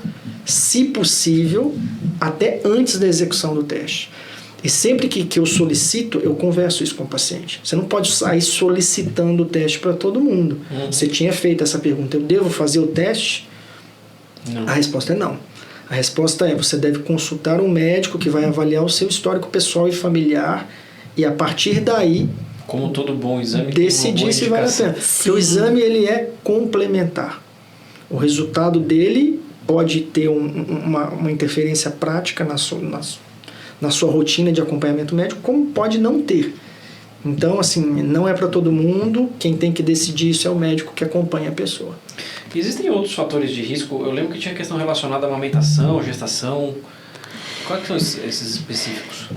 se possível, até antes da execução do teste. E sempre que eu solicito, eu converso isso com o paciente. Você não pode sair solicitando o teste para todo mundo. Você tinha feito essa pergunta, eu devo fazer o teste? Não. A resposta é não. A resposta é, você deve consultar um médico que vai avaliar o seu histórico pessoal e familiar e a partir daí, como todo bom exame, decidir se vale a pena. Porque o exame ele é complementar. O resultado dele pode ter uma interferência prática na sua rotina de acompanhamento médico, como pode não ter. Então, assim, não é para todo mundo. Quem tem que decidir isso é o médico que acompanha a pessoa. Existem outros fatores de risco? Eu lembro que tinha questão relacionada à amamentação, gestação. Quais são esses específicos?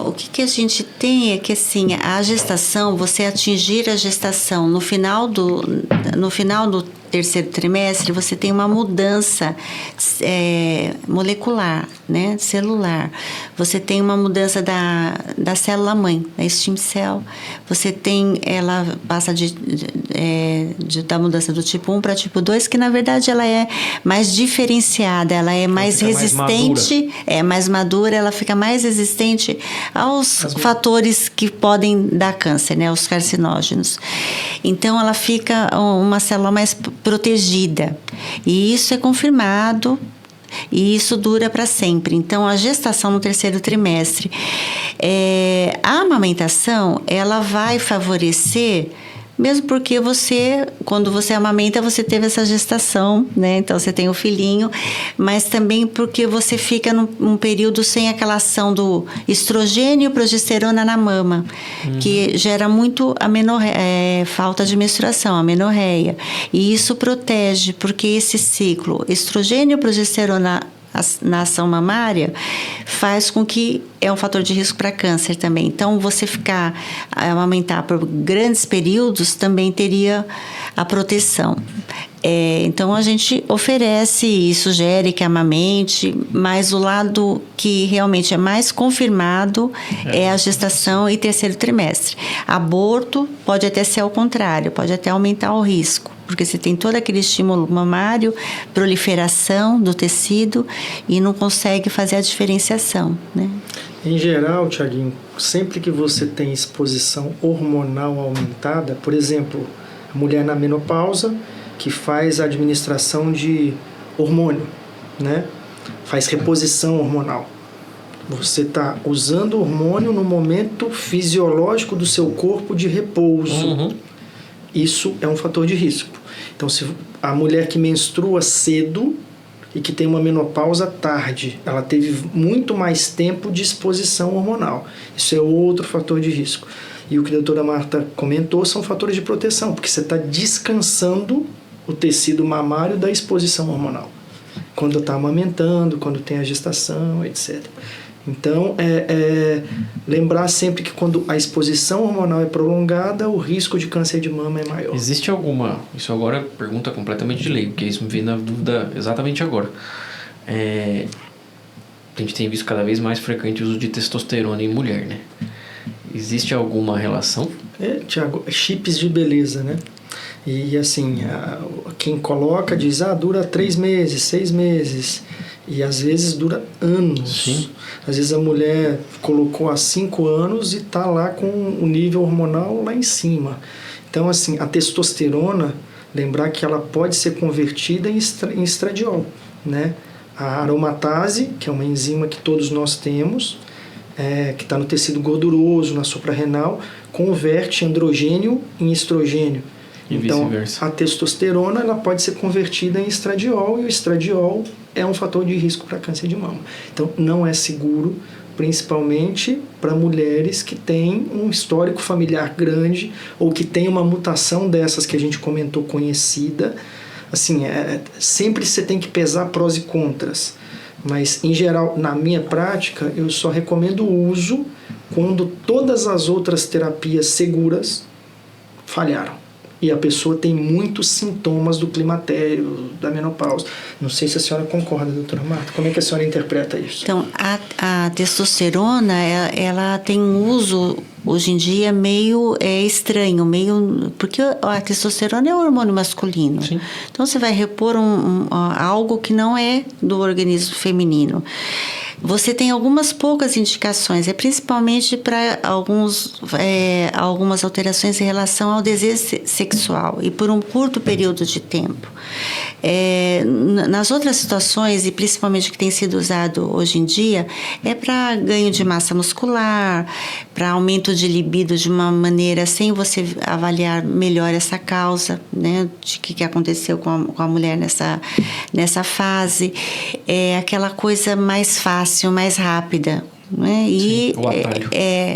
O que a gente tem é que, assim, a gestação, você atingir a gestação no final do terceiro trimestre, você tem uma mudança molecular, né, celular. Você tem uma mudança da célula-mãe, da stem cell. Você tem, ela passa da mudança do tipo 1 para tipo 2, que na verdade ela é mais diferenciada, ela é mais resistente, mais madura, ela fica mais resistente aos fatores que podem dar câncer, né, os carcinógenos. Então ela fica uma célula mais protegida. E isso é confirmado. E isso dura para sempre. Então, a gestação no 3º trimestre, a amamentação, ela vai favorecer, mesmo porque quando você amamenta, você teve essa gestação, né? Então, você tem o filhinho, mas também porque você fica num período sem aquela ação do estrogênio e progesterona na mama, que gera muito falta de menstruação, amenorreia. E isso protege, porque esse ciclo estrogênio e progesterona na ação mamária faz com que é um fator de risco para câncer também. Então, você amamentar por grandes períodos também teria a proteção. Então, a gente oferece e sugere que amamente, mas o lado que realmente é mais confirmado é a gestação e 3º trimestre. Aborto pode até ser ao contrário, pode até aumentar o risco, porque você tem todo aquele estímulo mamário, proliferação do tecido e não consegue fazer a diferenciação, né? Em geral, Tiaguinho, sempre que você tem exposição hormonal aumentada, por exemplo, a mulher na menopausa, que faz a administração de hormônio, né? Faz reposição hormonal. Você está usando hormônio no momento fisiológico do seu corpo de repouso. Isso é um fator de risco. Então, se a mulher que menstrua cedo e que tem uma menopausa tarde, ela teve muito mais tempo de exposição hormonal. Isso é outro fator de risco. E o que a doutora Marta comentou são fatores de proteção, porque você está descansando o tecido mamário da exposição hormonal. Quando está amamentando, quando tem a gestação, etc. Então, lembrar sempre que quando a exposição hormonal é prolongada, o risco de câncer de mama é maior. Existe alguma... Isso agora é pergunta completamente de leigo, porque isso me veio na dúvida exatamente agora. A gente tem visto cada vez mais frequente o uso de testosterona em mulher, né? Existe alguma relação? Tiago, chips de beleza, né? E assim, quem coloca diz, dura 3 meses, 6 meses... E às vezes dura anos. Sim. Às vezes a mulher colocou há 5 anos e está lá com o nível hormonal lá em cima. Então, assim, a testosterona, lembrar que ela pode ser convertida em estradiol, né? A aromatase, que é uma enzima que todos nós temos, que está no tecido gorduroso, na suprarrenal, converte androgênio em estrogênio. Então, a testosterona ela pode ser convertida em estradiol e o estradiol é um fator de risco para câncer de mama. Então, não é seguro, principalmente para mulheres que têm um histórico familiar grande ou que têm uma mutação dessas que a gente comentou conhecida. Assim, sempre você tem que pesar prós e contras. Mas, em geral, na minha prática, eu só recomendo o uso quando todas as outras terapias seguras falharam. E a pessoa tem muitos sintomas do climatério, da menopausa. Não sei se a senhora concorda, doutora Marta. Como é que a senhora interpreta isso? Então, a testosterona, ela tem um uso, hoje em dia, meio estranho, porque a testosterona é um hormônio masculino. Sim. Então, você vai repor algo que não é do organismo feminino. Você tem algumas poucas indicações, principalmente para algumas alterações em relação ao desejo sexual e por um curto período de tempo. Nas outras situações, e principalmente que tem sido usado hoje em dia, é para ganho de massa muscular, para aumento de libido de uma maneira sem você avaliar melhor essa causa, né, de que aconteceu com a mulher nessa fase. É aquela coisa mais fácil, mais rápida, né? Sim, o atalho.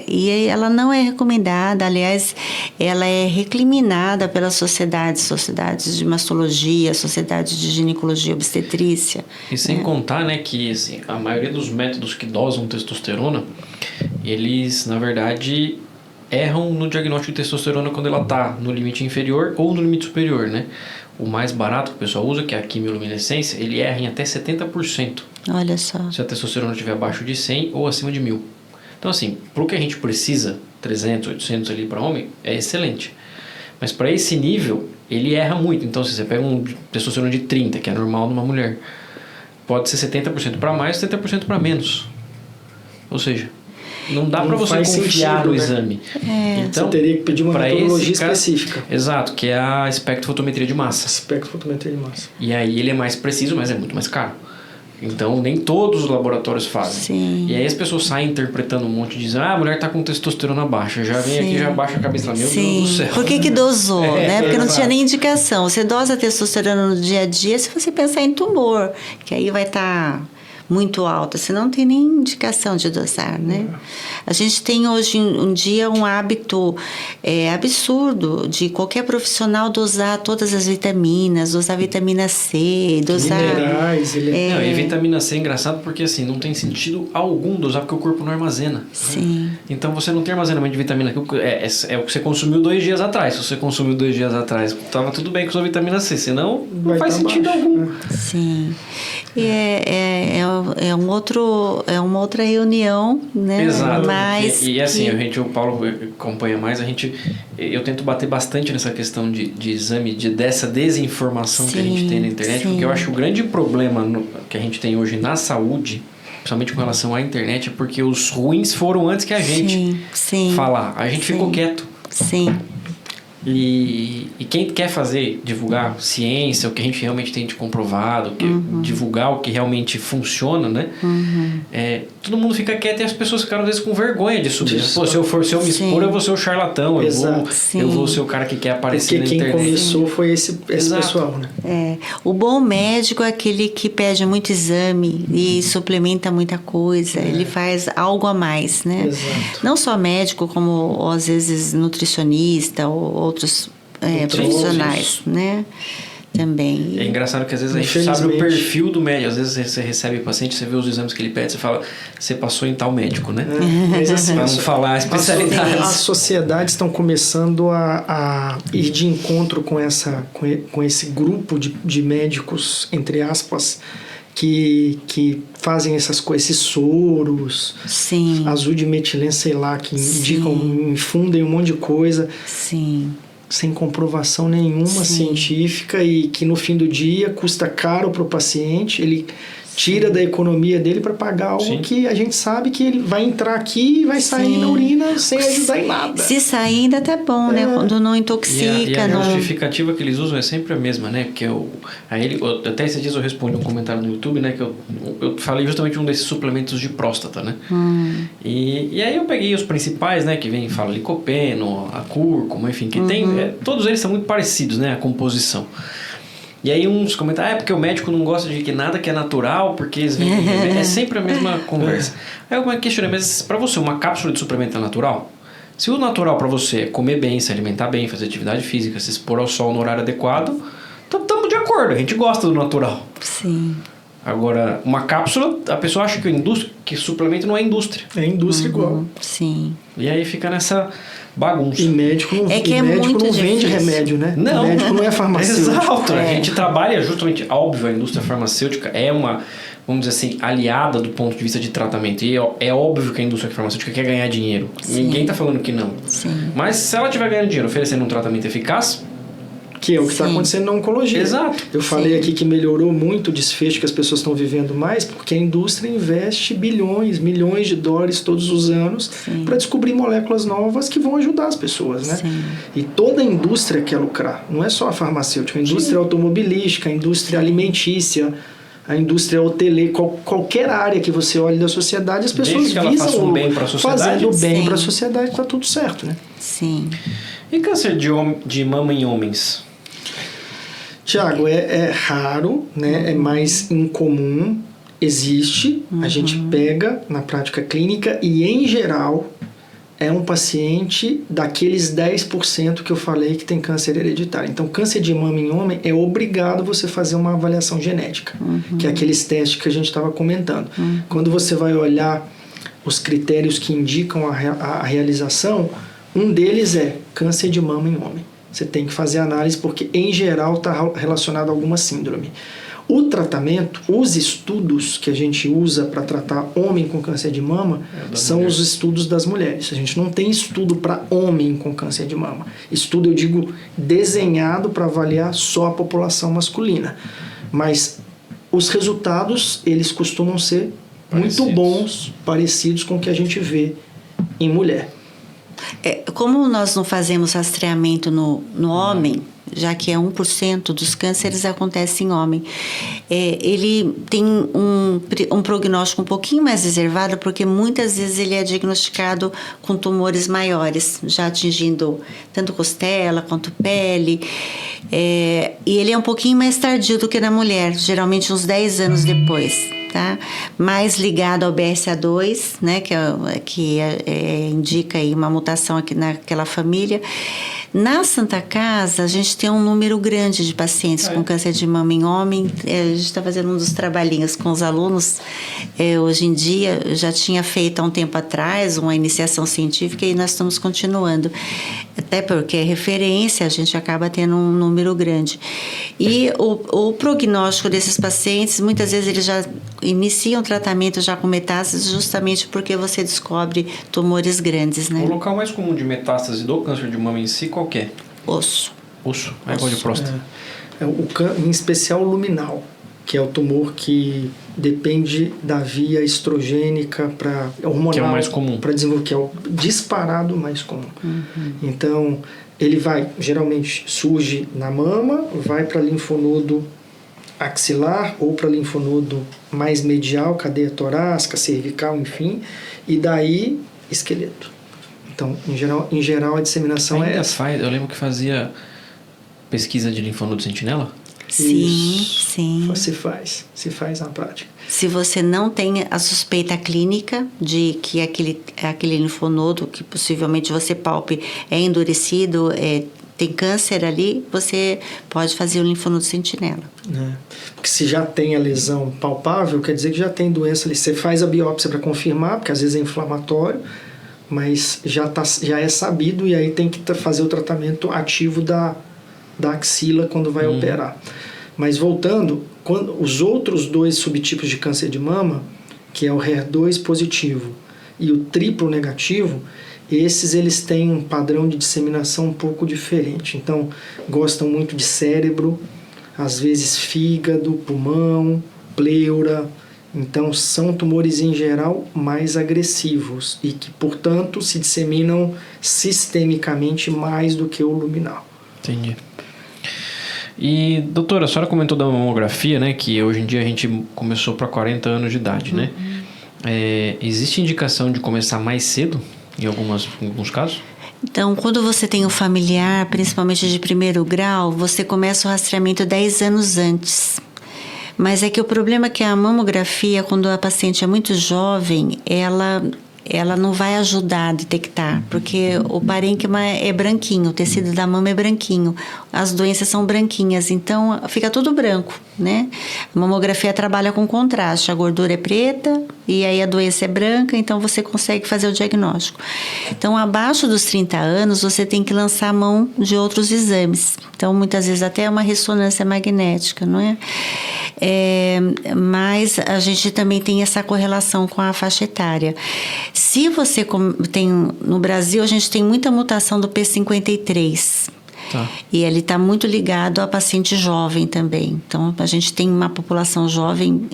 E ela não é recomendada, aliás, ela é recriminada pelas sociedades de mastologia, sociedades de ginecologia obstetrícia. E sem contar, né, que assim, a maioria dos métodos que dosam testosterona, eles, na verdade, erram no diagnóstico de testosterona quando ela está no limite inferior ou no limite superior, né? O mais barato que o pessoal usa, que é a quimioluminescência, ele erra em até 70%. Olha só. Se a testosterona estiver abaixo de 100 ou acima de 1000. Então, assim, pro que a gente precisa, 300, 800 ali para homem, é excelente. Mas para esse nível, ele erra muito. Então, se você pega um testosterona de 30, que é normal numa mulher, pode ser 70% para mais, 70% para menos. Ou seja, não dá para você confiar no exame. Então, você teria que pedir uma metodologia específica. Exato, que é a espectrofotometria de massa. Espectrofotometria de massa. E aí ele é mais preciso, mas é muito mais caro. Então, nem todos os laboratórios fazem. Sim. E aí as pessoas saem interpretando um monte, dizendo, a mulher tá com testosterona baixa. Já vem aqui, já baixa a cabeça, meu Deus do céu. Por que dosou, né? Porque não exato. tinha nem indicação. Você dosa a testosterona no dia a dia se você pensar em tumor, que aí vai estar muito alta, senão não tem nem indicação de dosar, né? A gente tem hoje um dia um hábito absurdo de qualquer profissional dosar todas as vitaminas, dosar vitamina C, dosar... Minerais, Não, e vitamina C é engraçado porque assim, não tem sentido algum dosar porque o corpo não armazena. Sim. Então você não tem armazenamento de vitamina C, é o que você consumiu 2 dias atrás. Se você consumiu 2 dias atrás, tava tudo bem com sua vitamina C, senão não faz sentido algum. Sim. E é uma outra reunião, né? Exato. Mas e assim, o Paulo acompanha mais, eu tento bater bastante nessa questão de exame, dessa desinformação que a gente tem na internet, porque eu acho que o grande problema que a gente tem hoje na saúde, principalmente com relação à internet, é porque os ruins foram antes que a gente falar. A gente ficou quieto. Sim. E quem quer divulgar ciência, o que a gente realmente tem de comprovado, divulgar o que realmente funciona, né? Todo mundo fica quieto e as pessoas ficam às vezes com vergonha de subir. Pô, se eu me expor, eu vou ser o charlatão, eu vou ser o cara que quer aparecer na internet. Porque quem começou foi esse pessoal, né? O bom médico é aquele que pede muito exame e suplementa muita coisa, ele faz algo a mais, né? Exato. Não só médico, como às vezes nutricionista ou outros profissionais, né? Também. É engraçado que às vezes a gente sabe o perfil do médico. Às vezes você recebe o paciente, você vê os exames que ele pede, você fala, você passou em tal médico, né? Mas assim, vamos falar a especialidade. As sociedades estão começando a ir de encontro com esse grupo de médicos, entre aspas, que fazem essas coisas, esses soros, azul de metileno, sei lá, que indicam, infundem um monte de coisa. Sim. Sem comprovação nenhuma científica e que no fim do dia custa caro para o paciente, ele tira da economia dele para pagar algo que a gente sabe que ele vai entrar aqui e vai sair na urina sem ajudar em nada. Se sair ainda tá bom, né? Quando não intoxica. E a justificativa que eles usam é sempre a mesma, né? Que até esses dias eu respondi um comentário no YouTube, né? Que eu falei justamente um desses suplementos de próstata, né? E aí eu peguei os principais, né? Que vem, fala licopeno, a cúrcuma, enfim, que tem... todos eles são muito parecidos, né? A composição. E aí uns comentam, porque o médico não gosta de nada que é natural, porque eles vêm... É sempre a mesma conversa. Aí eu questionei, mas pra você, uma cápsula de suplemento é natural? Se o natural pra você é comer bem, se alimentar bem, fazer atividade física, se expor ao sol no horário adequado, então estamos de acordo, a gente gosta do natural. Sim. Agora, uma cápsula, a pessoa acha que suplemento não é indústria. É indústria igual. Sim. E aí fica nessa bagunça. E médico não, muito não vende difícil. remédio, né? Não. O médico não é farmacêutico. Exato. A gente trabalha justamente, óbvio, a indústria farmacêutica é uma, vamos dizer assim, aliada do ponto de vista de tratamento. E é óbvio que a indústria farmacêutica quer ganhar dinheiro. Ninguém está falando que não. Mas se ela estiver ganhando dinheiro oferecendo um tratamento eficaz... Que é o que está acontecendo na oncologia. Exato. Eu falei aqui que melhorou muito o desfecho que as pessoas estão vivendo mais, porque a indústria investe milhões de dólares todos os anos para descobrir moléculas novas que vão ajudar as pessoas, né? E toda a indústria quer lucrar. Não é só a farmacêutica, a indústria automobilística, a indústria alimentícia, a indústria hoteleira, qualquer área que você olhe da sociedade, as pessoas visam bem para a sociedade. Fazendo bem para a sociedade, está tudo certo, né? Sim. E câncer de mama em homens? Tiago, é raro, né? É mais incomum, existe, a gente pega na prática clínica e, em geral, é um paciente daqueles 10% que eu falei que tem câncer hereditário. Então, câncer de mama em homem é obrigado você fazer uma avaliação genética, que é aqueles testes que a gente estava comentando. Quando você vai olhar os critérios que indicam a realização, um deles é câncer de mama em homem. Você tem que fazer análise porque, em geral, está relacionado a alguma síndrome. O tratamento, os estudos que a gente usa para tratar homem com câncer de mama são os estudos das mulheres. A gente não tem estudo para homem com câncer de mama. Estudo, eu digo, desenhado para avaliar só a população masculina. Mas os resultados, eles costumam ser muito bons, parecidos com o que a gente vê em mulher. Como nós não fazemos rastreamento no homem, já que é 1% dos cânceres acontece em homem, ele tem um prognóstico um pouquinho mais reservado, porque muitas vezes ele é diagnosticado com tumores maiores, já atingindo tanto costela quanto pele, e ele é um pouquinho mais tardio do que na mulher, geralmente uns 10 anos depois. Tá? Mais ligado ao BRCA2, né, que indica aí uma mutação aqui naquela família. Na Santa Casa, a gente tem um número grande de pacientes com câncer de mama em homem. A gente está fazendo um dos trabalhinhos com os alunos. Hoje em dia, eu já tinha feito há um tempo atrás uma iniciação científica e nós estamos continuando. Até porque é referência, a gente acaba tendo um número grande. E o prognóstico desses pacientes, muitas vezes eles já iniciam o tratamento já com metástases, justamente porque você descobre tumores grandes, né? O local mais comum de metástase do câncer de mama em si, qual que é? Osso. Osso, é igual de próstata. Em especial o luminal, que é o tumor que depende da via estrogênica para hormonal, que é o mais comum, para desenvolver, que é o disparado mais comum. Então ele geralmente surge na mama, vai para linfonodo axilar ou para linfonodo mais medial, cadeia torácica, cervical, enfim, e daí esqueleto. Então, em geral a disseminação ainda é essa. Eu lembro que fazia pesquisa de linfonodo sentinela. Sim, Isso. sim. Se faz na prática. Se você não tem a suspeita clínica de que aquele linfonodo que possivelmente você palpe é endurecido, tem câncer ali, você pode fazer o linfonodo sentinela. Porque se já tem a lesão palpável, quer dizer que já tem doença ali. Você faz a biópsia para confirmar, porque às vezes é inflamatório, mas já é sabido, e aí tem que fazer o tratamento ativo da axila quando vai operar. Mas voltando, os outros 2 subtipos de câncer de mama, que é o HER2 positivo e o triplo negativo, eles têm um padrão de disseminação um pouco diferente. Então, gostam muito de cérebro, às vezes fígado, pulmão, pleura. Então, são tumores, em geral, mais agressivos e que, portanto, se disseminam sistemicamente mais do que o luminal. Entendi. E, doutora, a senhora comentou da mamografia, né? Que hoje em dia a gente começou para 40 anos de idade, né? Existe indicação de começar mais cedo, em alguns casos? Então, quando você tem um familiar, principalmente de primeiro grau, você começa o rastreamento 10 anos antes. Mas é que o problema é que a mamografia, quando a paciente é muito jovem, ela não vai ajudar a detectar, porque o parênquima é branquinho, o tecido da mama é branquinho, as doenças são branquinhas, então fica tudo branco, né? A mamografia trabalha com contraste, a gordura é preta e aí a doença é branca, então você consegue fazer o diagnóstico. Então, abaixo dos 30 anos, você tem que lançar a mão de outros exames. Então, muitas vezes até uma ressonância magnética, não é? Mas a gente também tem essa correlação com a faixa etária. Se você tem... No Brasil, a gente tem muita mutação do P53. Tá. E ele está muito ligado a paciente jovem também. Então, a gente tem uma população jovem,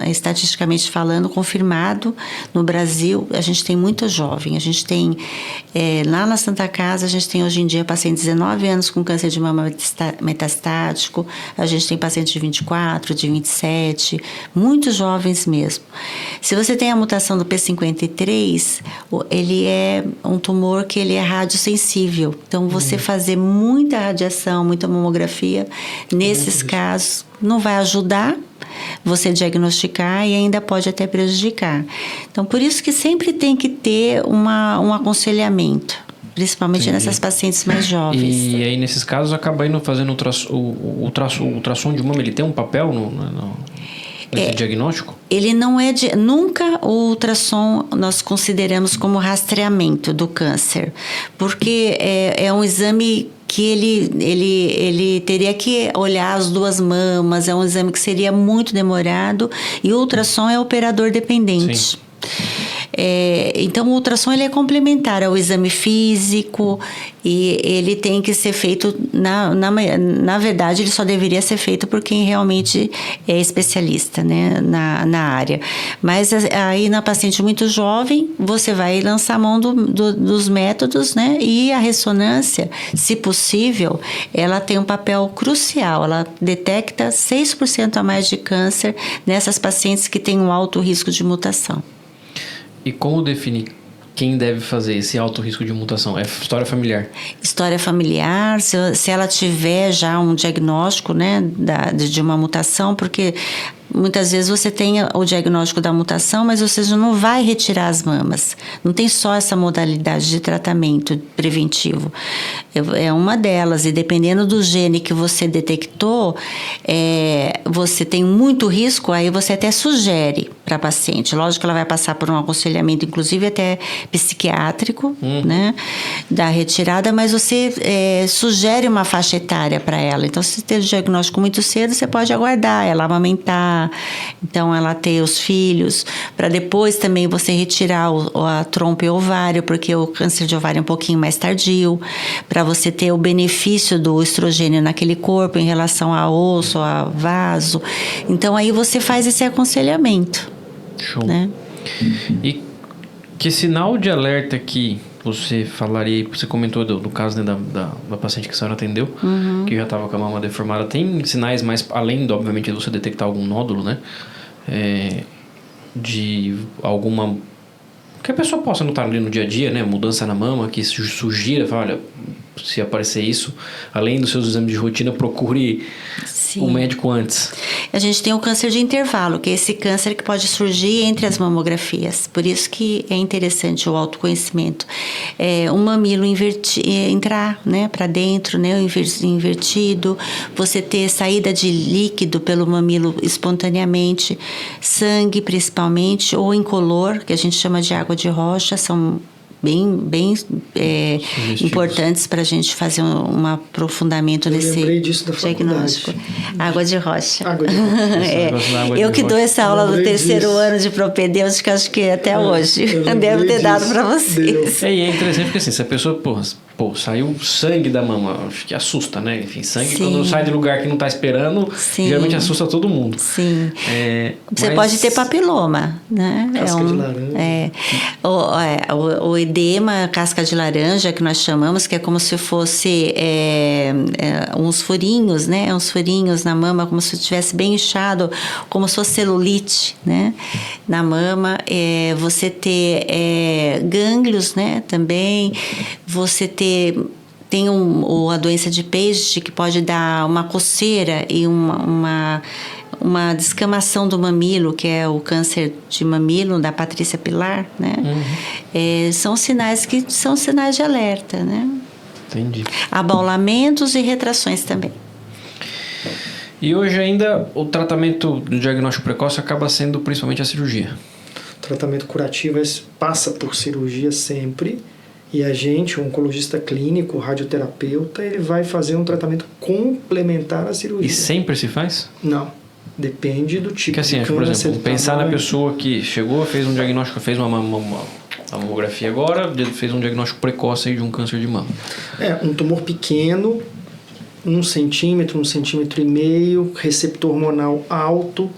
estatisticamente falando, confirmado. No Brasil, a gente tem muito jovem. A gente tem, lá na Santa Casa, a gente tem hoje em dia pacientes de 19 anos com câncer de mama metastático. A gente tem pacientes de 24, de 27, muito jovens mesmo. Se você tem a mutação do P53, ele é um tumor que ele é radiosensível. Então, você fazer muita radiação, muita mamografia, nesses casos não vai ajudar você diagnosticar e ainda pode até prejudicar. Então, por isso que sempre tem que ter um aconselhamento, principalmente nessas pacientes mais jovens. E aí, nesses casos, acaba indo fazendo o ultrassom de mama, ele tem um papel nesse diagnóstico? Ele não é... Nunca o ultrassom nós consideramos como rastreamento do câncer, porque é um exame que ele teria que olhar as duas mamas, é um exame que seria muito demorado, e o ultrassom é operador dependente. Sim. Então o ultrassom ele é complementar ao exame físico e ele tem que ser feito, na verdade ele só deveria ser feito por quem realmente é especialista, né, na área. Mas aí na paciente muito jovem você vai lançar mão dos métodos, né, e a ressonância, se possível, ela tem um papel crucial, ela detecta 6% a mais de câncer nessas pacientes que têm um alto risco de mutação. E como definir quem deve fazer esse alto risco de mutação? É história familiar? História familiar, se ela tiver já um diagnóstico, né, de uma mutação, porque muitas vezes você tem o diagnóstico da mutação, mas você já não vai retirar as mamas. Não tem só essa modalidade de tratamento preventivo. É uma delas. E dependendo do gene que você detectou, você tem muito risco, aí você até sugere para a paciente. Lógico que ela vai passar por um aconselhamento, inclusive até psiquiátrico, né, da retirada, mas você sugere uma faixa etária para ela. Então, se ter o diagnóstico muito cedo, você pode aguardar ela amamentar, então ela ter os filhos, para depois também você retirar a trompa e o ovário, porque o câncer de ovário é um pouquinho mais tardio, para você ter o benefício do estrogênio naquele corpo em relação a osso, a vaso. Então aí você faz esse aconselhamento. Show. Né? E que sinal de alerta que você falaria, você comentou do caso, né, da paciente que a senhora atendeu, que já estava com a mama deformada, tem sinais mais, além, obviamente, de você detectar algum nódulo, né, de alguma, que a pessoa possa notar ali no dia a dia, né, mudança na mama, que sugira, fala, olha, se aparecer isso, além dos seus exames de rotina, procure o médico antes. A gente tem o câncer de intervalo, que é esse câncer que pode surgir entre as mamografias. Por isso que é interessante o autoconhecimento. Um mamilo entrar, né, para dentro, né, invertido, você ter saída de líquido pelo mamilo espontaneamente, sangue principalmente, ou incolor, que a gente chama de água de rocha, são bem importantes para a gente fazer um aprofundamento nesse diagnóstico. Água de rocha. Água de rocha. Eu que dou essa aula no terceiro ano de propedêutica, acho que até hoje devo ter dado para vocês. E é interessante porque assim, se a pessoa, saiu sangue da mama, acho que assusta, né? Enfim, sangue quando sai de lugar que não está esperando, geralmente assusta todo mundo. Sim. Você pode ter papiloma, né? Casca de laranja. O edema, casca de laranja, que nós chamamos, que é como se fosse uns furinhos, né? Uns furinhos na mama, como se estivesse bem inchado, como se fosse celulite, né? Na mama. Você ter gânglios, né? Também. Você tem a doença de Paget, que pode dar uma coceira e uma descamação do mamilo, que é o câncer de mamilo da Patrícia Pilar, né? São sinais de alerta, né? Entendi. Abaulamentos e retrações também. E hoje ainda o tratamento do diagnóstico precoce acaba sendo principalmente a cirurgia. O tratamento curativo passa por cirurgia sempre. E a gente, o oncologista clínico, o radioterapeuta, ele vai fazer um tratamento complementar à cirurgia. E sempre se faz? Não. Depende do tipo de câncer. Por exemplo, pensar na pessoa que chegou, fez um diagnóstico, fez uma mamografia agora, fez um diagnóstico precoce aí de um câncer de mama. Um tumor pequeno, 1 centímetro, 1,5 centímetros, receptor hormonal alto,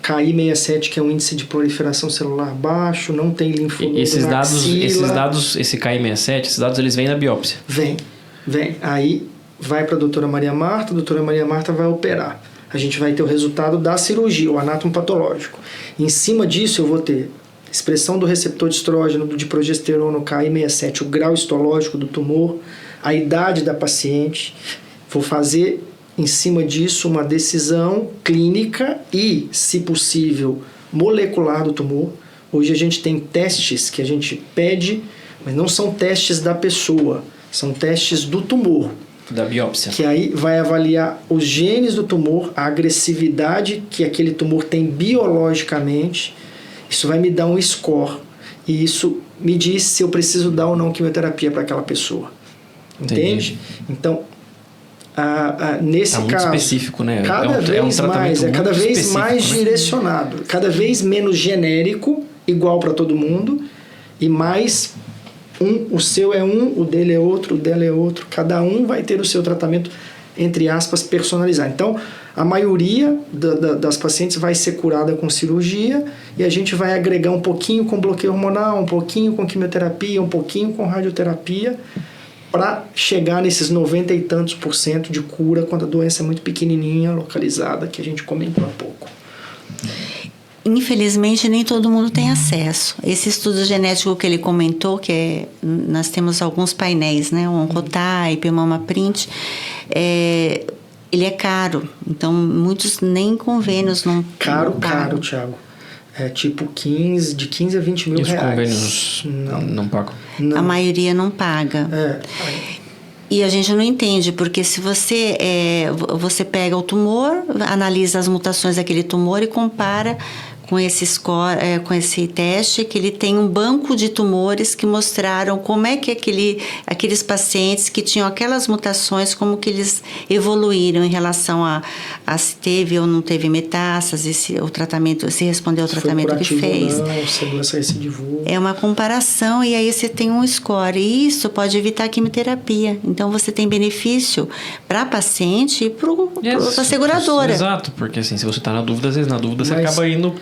KI67, que é um índice de proliferação celular baixo, não tem linfonodo na axila. Esses dados, esse KI67, esses dados eles vêm da biópsia? Vem. Aí vai para a doutora Maria Marta vai operar. A gente vai ter o resultado da cirurgia, o anátomo patológico. Em cima disso eu vou ter expressão do receptor de estrógeno, de progesterona, o KI67, o grau histológico do tumor, a idade da paciente. Vou fazer em cima disso uma decisão clínica e, se possível, molecular do tumor. Hoje a gente tem testes que a gente pede, mas não são testes da pessoa, são testes do tumor. Da biópsia. Que aí vai avaliar os genes do tumor, a agressividade que aquele tumor tem biologicamente. Isso vai me dar um score. E isso me diz se eu preciso dar ou não quimioterapia para aquela pessoa. entende? Então, nesse muito caso, específico, né? Cada vez mais direcionado, cada vez menos genérico, igual para todo mundo, e mais o seu é um, o dele é outro, o dela é outro. Cada um vai ter o seu tratamento, entre aspas, personalizado. Então, a maioria das pacientes vai ser curada com cirurgia e a gente vai agregar um pouquinho com bloqueio hormonal, um pouquinho com quimioterapia, um pouquinho com radioterapia, para chegar nesses 90 e tantos % de cura quando a doença é muito pequenininha, localizada, que a gente comentou há pouco. Infelizmente, nem todo mundo tem acesso. Esse estudo genético que ele comentou, nós temos alguns painéis, né? O Oncotype, o MamaPrint, ele é caro. Então, muitos nem convênios não Caro, pagam. Thiago. É tipo de 15 a 20 mil reais. Os convênios não pagam? Não. A maioria não paga. E a gente não entende, porque se você pega o tumor, analisa as mutações daquele tumor e compara com esse score, com esse teste, que ele tem um banco de tumores que mostraram como é que aqueles pacientes que tinham aquelas mutações, como que eles evoluíram em relação a se teve ou não teve metástase, se respondeu ao tratamento que fez. Não, se a doença recidivou. É uma comparação e aí você tem um score. E isso pode evitar a quimioterapia. Então você tem benefício para a paciente e para a seguradora. Exato, porque assim, se você está na dúvida, às vezes na dúvida você acaba indo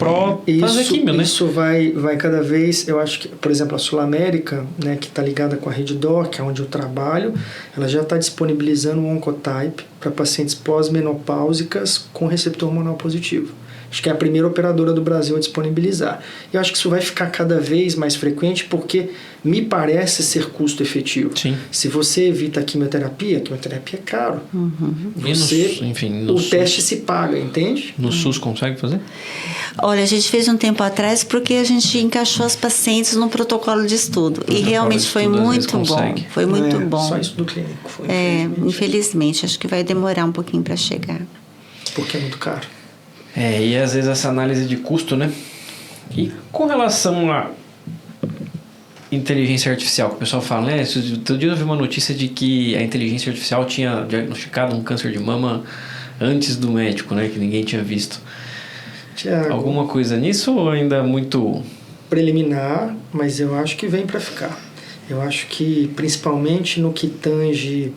fazer químio, né? Isso vai cada vez, eu acho que, por exemplo, a Sul América, né, que está ligada com a Rede DOR, que é onde eu trabalho, ela já está disponibilizando o Oncotype para pacientes pós-menopáusicas com receptor hormonal positivo. Acho que é a primeira operadora do Brasil a disponibilizar. Eu acho que isso vai ficar cada vez mais frequente porque me parece ser custo efetivo. Sim. Se você evita a quimioterapia é caro. O teste se paga, entende? No SUS consegue fazer? Olha, a gente fez um tempo atrás porque a gente encaixou as pacientes no protocolo de estudo. E realmente foi muito bom. Foi muito bom. Só estudo clínico foi. Infelizmente. Acho que vai demorar um pouquinho para chegar. Porque é muito caro. E às vezes essa análise de custo, né? E com relação a inteligência artificial, que o pessoal fala, né? Todo dia eu vi uma notícia de que a inteligência artificial tinha diagnosticado um câncer de mama antes do médico, né? Que ninguém tinha visto. Tiago, alguma coisa nisso ou ainda muito preliminar, mas eu acho que vem para ficar. Eu acho que principalmente no que tange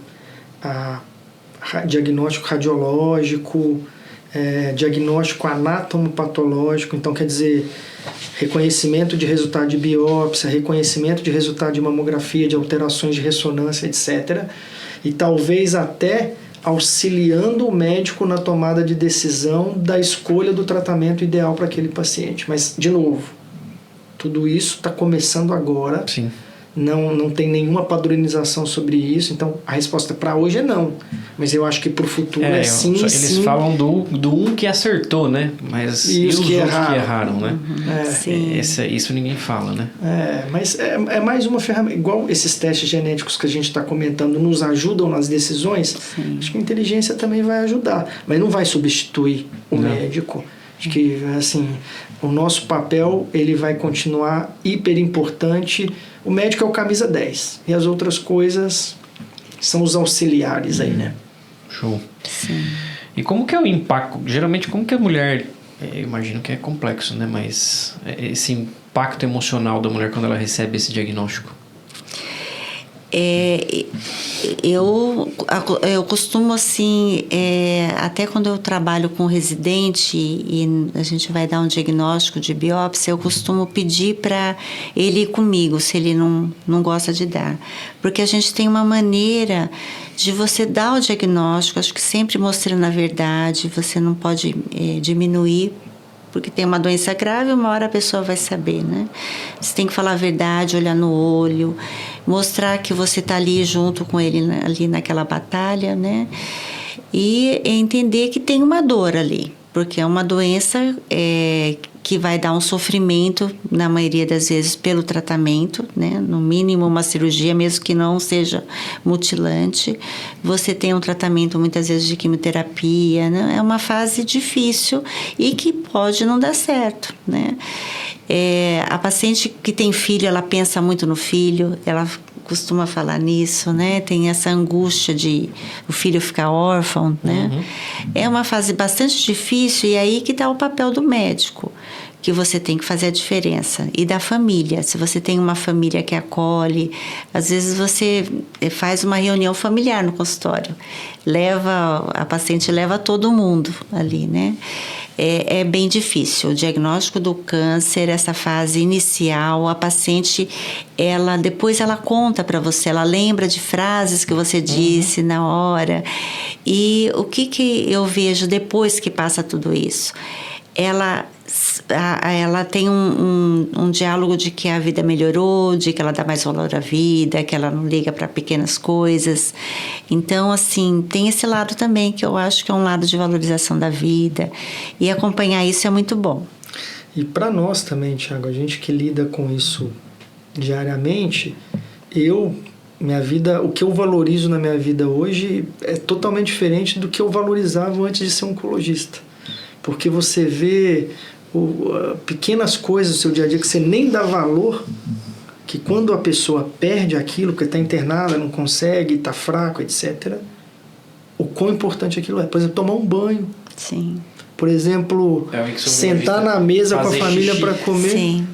a diagnóstico radiológico, diagnóstico anatomopatológico, então quer dizer reconhecimento de resultado de biópsia, reconhecimento de resultado de mamografia, de alterações de ressonância, etc. E talvez até auxiliando o médico na tomada de decisão da escolha do tratamento ideal para aquele paciente. Mas, de novo, tudo isso está começando agora. Sim. Não tem nenhuma padronização sobre isso, então a resposta para hoje é não. Mas eu acho que para o futuro é sim, eles sim. Eles falam do um que acertou, né? Mas e os outros que erraram, né? Isso ninguém fala, né? Mas é mais uma ferramenta. Igual esses testes genéticos que a gente está comentando nos ajudam nas decisões, sim. Acho que a inteligência também vai ajudar. Mas não vai substituir o médico. Acho que, assim, o nosso papel ele vai continuar hiper importante. O médico é o camisa 10 e as outras coisas são os auxiliares aí, né? Show. Sim. E como que é o impacto? Geralmente, como que a mulher... Eu imagino que é complexo, né? Mas esse impacto emocional da mulher quando ela recebe esse diagnóstico? Eu costumo assim, até quando eu trabalho com residente e a gente vai dar um diagnóstico de biópsia, eu costumo pedir para ele ir comigo, se ele não gosta de dar. Porque a gente tem uma maneira de você dar o diagnóstico, acho que sempre mostrando a verdade, você não pode diminuir, porque tem uma doença grave, uma hora a pessoa vai saber, né? Você tem que falar a verdade, olhar no olho, mostrar que você está ali junto com ele, ali naquela batalha, né? E entender que tem uma dor ali, porque é uma doença que vai dar um sofrimento, na maioria das vezes, pelo tratamento, né? No mínimo uma cirurgia, mesmo que não seja mutilante. Você tem um tratamento, muitas vezes, de quimioterapia, né? É uma fase difícil e que pode não dar certo, né? A paciente que tem filho, ela pensa muito no filho, ela costuma falar nisso, né? Tem essa angústia de o filho ficar órfão, né? É uma fase bastante difícil e aí que está o papel do médico, que você tem que fazer a diferença. E da família, se você tem uma família que acolhe, às vezes você faz uma reunião familiar no consultório, a paciente leva todo mundo ali, né? É bem difícil. O diagnóstico do câncer, essa fase inicial, a paciente, depois ela conta para você, ela lembra de frases que você disse na hora. E o que eu vejo depois que passa tudo isso? Ela tem um diálogo de que a vida melhorou, de que ela dá mais valor à vida, que ela não liga para pequenas coisas. Então, assim, tem esse lado também que eu acho que é um lado de valorização da vida. E acompanhar isso é muito bom. E para nós também, Tiago, a gente que lida com isso diariamente, minha vida, o que eu valorizo na minha vida hoje é totalmente diferente do que eu valorizava antes de ser oncologista. Porque você vê pequenas coisas do seu dia a dia que você nem dá valor, que quando a pessoa perde aquilo, porque está internada, não consegue, está fraco, etc., o quão importante aquilo é. Por exemplo, tomar um banho. Sim. Por exemplo, sentar na mesa com a família para comer. Sim.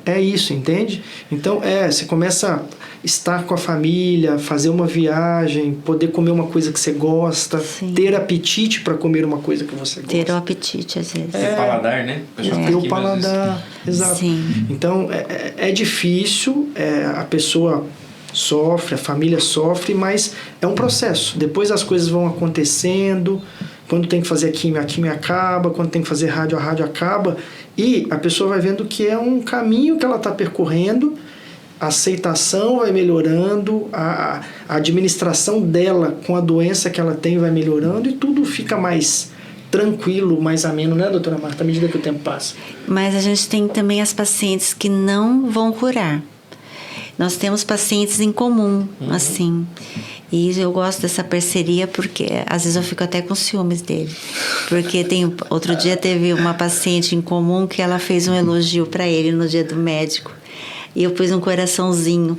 É isso, entende? Então, você começa a estar com a família, fazer uma viagem, poder comer uma coisa que você gosta, Sim. ter apetite para comer uma coisa que você gosta. Ter o apetite, às vezes. Ter paladar, né? Ter o paladar, exato. Sim. Então, é difícil, a pessoa sofre, a família sofre, mas é um processo. Depois as coisas vão acontecendo. Quando tem que fazer a químio acaba. Quando tem que fazer rádio, a rádio acaba. E a pessoa vai vendo que é um caminho que ela está percorrendo. A aceitação vai melhorando. A administração dela com a doença que ela tem vai melhorando. E tudo fica mais tranquilo, mais ameno, né, doutora Marta? À medida que o tempo passa. Mas a gente tem também as pacientes que não vão curar. Nós temos pacientes em comum, assim. E eu gosto dessa parceria porque às vezes eu fico até com ciúmes dele. Porque outro dia teve uma paciente em comum que ela fez um elogio para ele no dia do médico. E eu pus um coraçãozinho.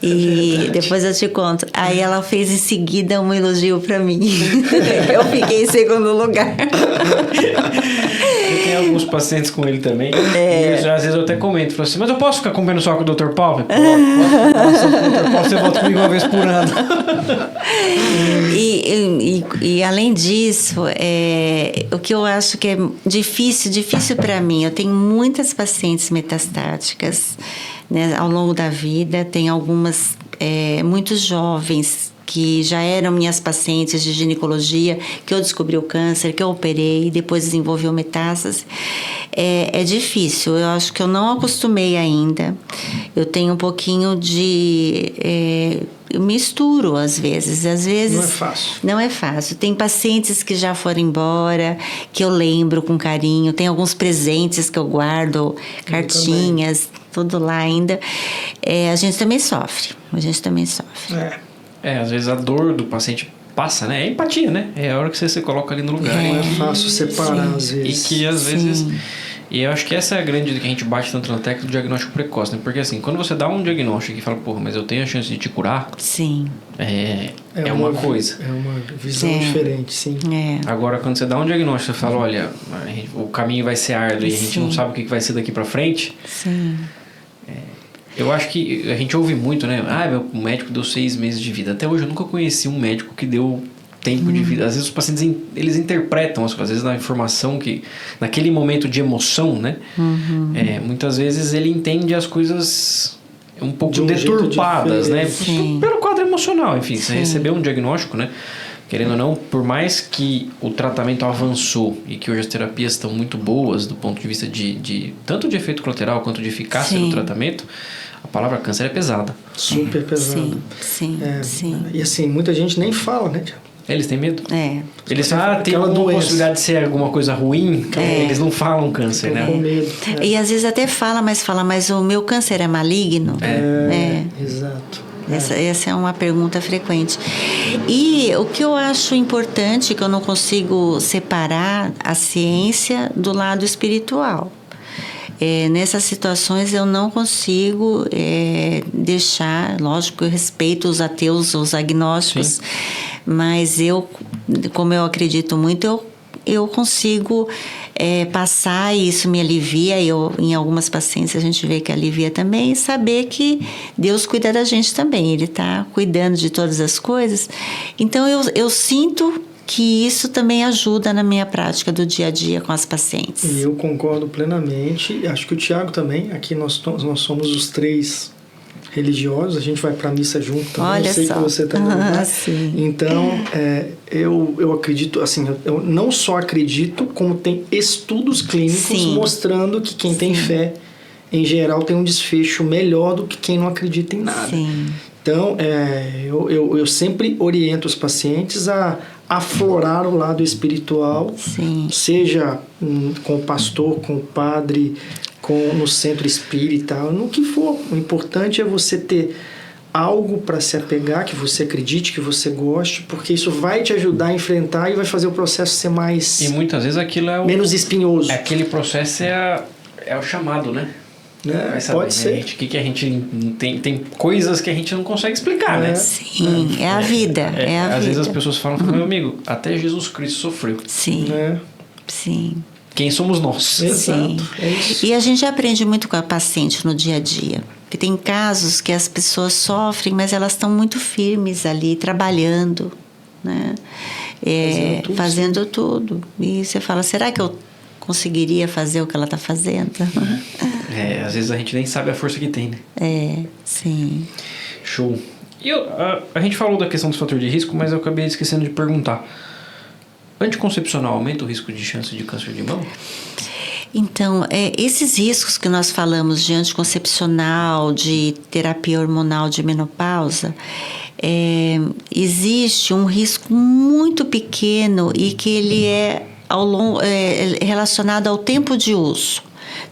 E depois eu te conto. Aí ela fez em seguida um elogio para mim. Eu fiquei em segundo lugar. Eu tenho alguns pacientes com ele também. E às vezes eu até comento, falo assim, mas eu posso ficar comendo só com o Dr. Paulo? Pode. Só com o Dr. Paulo, você volta comigo uma vez por ano. E além disso, o que eu acho que é difícil para mim, eu tenho muitas pacientes metastáticas, né, ao longo da vida, tem algumas muito jovens que já eram minhas pacientes de ginecologia, que eu descobri o câncer, que eu operei, depois desenvolveu metástase. É difícil, eu acho que eu não acostumei ainda. Eu tenho um pouquinho de... eu misturo às vezes. Não é fácil. Não é fácil. Tem pacientes que já foram embora, que eu lembro com carinho. Tem alguns presentes que eu guardo, cartinhas, tudo lá ainda. A gente também sofre. É. Às vezes a dor do paciente passa, né? É empatia, né? É a hora que você se coloca ali no lugar. Não é fácil separar, sim. às vezes. E que às vezes... E eu acho que essa é a grande que a gente bate tanto na tecla do diagnóstico precoce, né? Porque assim, quando você dá um diagnóstico e fala, porra, mas eu tenho a chance de te curar... Sim. É uma coisa. É uma visão diferente, sim. Agora, quando você dá um diagnóstico, você fala, olha, o caminho vai ser árduo e a gente não sabe o que vai ser daqui pra frente... Sim. Eu acho que a gente ouve muito, né? Meu médico deu 6 meses de vida. Até hoje eu nunca conheci um médico que deu tempo de vida. Às vezes os pacientes, eles interpretam, às vezes na informação que... Naquele momento de emoção, né? Muitas vezes ele entende as coisas um pouco deturpadas, né? Pelo quadro emocional, enfim. Você recebeu um diagnóstico, né? Querendo ou não, por mais que o tratamento avançou e que hoje as terapias estão muito boas do ponto de vista tanto de efeito colateral quanto de eficácia do tratamento, a palavra câncer é pesada. Super pesada. Sim. E assim, muita gente nem fala, né, Tiago? Eles têm medo. Eles falam, tem alguma possibilidade de ser alguma coisa ruim, eles não falam câncer, né? Com medo. E às vezes até mas o meu câncer é maligno? Exato. Essa é uma pergunta frequente. E o que eu acho importante, que eu não consigo separar a ciência do lado espiritual. nessas situações eu não consigo deixar, lógico que eu respeito os ateus, os agnósticos, Sim. mas como eu acredito muito, eu consigo passar e isso me alivia. Em algumas pacientes a gente vê que alivia também, e saber que Deus cuida da gente também, Ele está cuidando de todas as coisas. Então eu sinto que isso também ajuda na minha prática do dia a dia com as pacientes. E eu concordo plenamente, acho que o Tiago também, aqui nós somos os 3 religiosos, a gente vai para a missa junto também. Olha eu sei só. que você também vai. Sim. Então, eu acredito, assim, eu não só acredito, como tem estudos clínicos Sim. mostrando que quem tem fé, em geral, tem um desfecho melhor do que quem não acredita em nada. Sim. Então, eu sempre oriento os pacientes a aflorar o lado espiritual, Sim. seja com o pastor, com o padre, no centro espírita, no que for. O importante é você ter algo para se apegar, que você acredite, que você goste, porque isso vai te ajudar a enfrentar e vai fazer o processo ser mais... E muitas vezes aquilo é menos espinhoso. Aquele processo é o chamado, né? Vai saber, Pode ser. Que a gente tem coisas que a gente não consegue explicar, né? Sim, é a vida. É a às vida. vezes as pessoas falam, meu amigo, até Jesus Cristo sofreu. Sim, Né? sim. Quem somos nós? Exato. É isso. E a gente aprende muito com a paciente no dia a dia. Porque tem casos que as pessoas sofrem, mas elas estão muito firmes ali, trabalhando, né? Fazendo tudo. E você fala, será que eu conseguiria fazer o que ela está fazendo? Às vezes a gente nem sabe a força que tem, né? Sim. Show. E a gente falou da questão dos fatores de risco, mas eu acabei esquecendo de perguntar. Anticoncepcional aumenta o risco de chance de câncer de mama? Então, esses riscos que nós falamos de anticoncepcional, de terapia hormonal de menopausa, existe um risco muito pequeno e que ele é relacionado ao tempo de uso.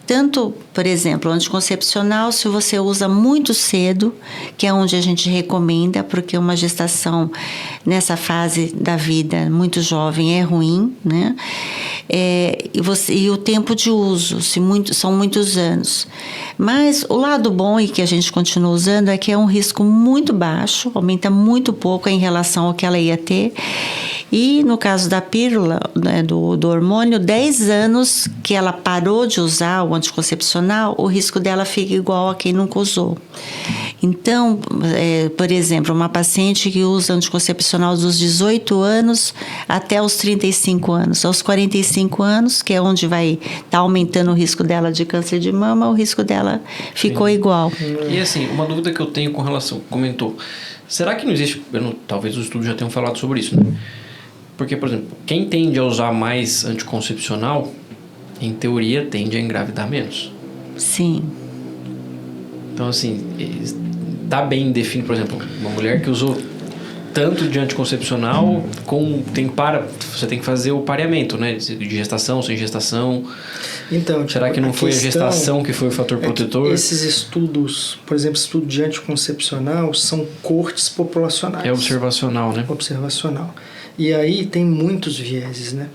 Tanto, por exemplo, o anticoncepcional, se você usa muito cedo, que é onde a gente recomenda, porque uma gestação nessa fase da vida muito jovem é ruim, né? E o tempo de uso, são muitos anos. Mas o lado bom e que a gente continua usando é que é um risco muito baixo, aumenta muito pouco em relação ao que ela ia ter. E no caso da pílula, né, do hormônio, 10 anos que ela parou de usar o anticoncepcional, o risco dela fica igual a quem nunca usou. Então, por exemplo, uma paciente que usa anticoncepcional dos 18 anos até os 35 anos. Aos 45 anos, que é onde vai estar aumentando o risco dela de câncer de mama, o risco dela ficou igual. E assim, uma dúvida que eu tenho com relação, comentou, será que não existe, talvez os estudos já tenham falado sobre isso, né? Porque, por exemplo, quem tende a usar mais anticoncepcional, em teoria, tende a engravidar menos. Sim. Então, assim, tá bem definido, por exemplo, uma mulher que usou tanto de anticoncepcional, você tem que fazer o pareamento, né? De gestação, sem gestação. Então, será que não foi a gestação que foi o fator protetor? Esses estudos, por exemplo, estudo de anticoncepcional, são cortes populacionais. É observacional, né? Observacional. E aí tem muitos vieses, né?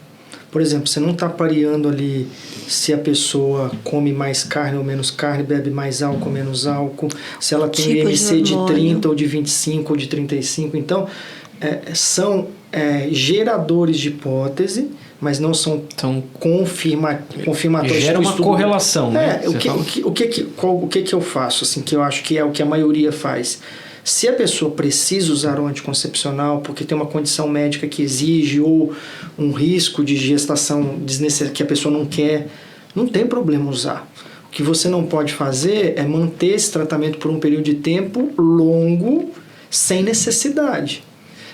Por exemplo, você não está pareando ali se a pessoa come mais carne ou menos carne, bebe mais álcool ou menos álcool, se ela tem tipo IMC de 30 ou de 25 ou de 35. Então, são geradores de hipótese, mas não são confirmatórios. Gera uma correlação, né? O que eu faço, assim, que eu acho que é o que a maioria faz? Se a pessoa precisa usar um anticoncepcional porque tem uma condição médica que exige ou um risco de gestação desnecessária que a pessoa não quer, não tem problema usar. O que você não pode fazer é manter esse tratamento por um período de tempo longo sem necessidade.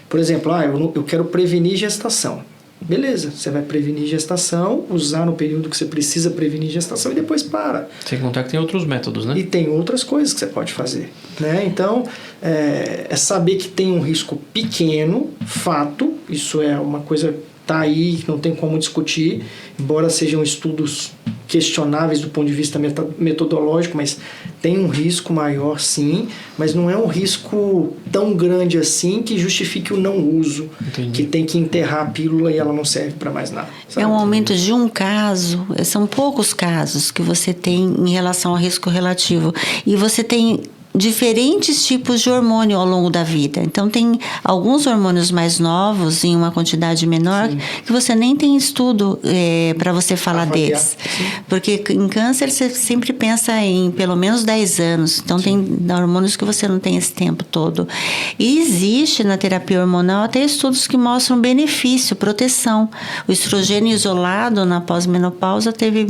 Por exemplo, eu quero prevenir gestação. Beleza, você vai prevenir gestação, usar no período que você precisa prevenir gestação e depois para. Sem contar que tem outros métodos, né? E tem outras coisas que você pode fazer, né? Então, é saber que tem um risco pequeno, fato, isso é uma coisa que está aí, que não tem como discutir, embora sejam estudos questionáveis do ponto de vista metodológico, mas tem um risco maior, sim, mas não é um risco tão grande assim que justifique o não uso, que tem que enterrar a pílula e ela não serve para mais nada. Sabe? É um aumento de um caso, são poucos casos que você tem em relação ao risco relativo. E você tem diferentes tipos de hormônio ao longo da vida. Então, tem alguns hormônios mais novos, em uma quantidade menor, sim, que você nem tem estudo para você falar deles. Sim. Porque em câncer, você sempre pensa em pelo menos 10 anos. Então, sim, tem hormônios que você não tem esse tempo todo. E existe na terapia hormonal até estudos que mostram benefício, proteção. O estrogênio isolado na pós-menopausa teve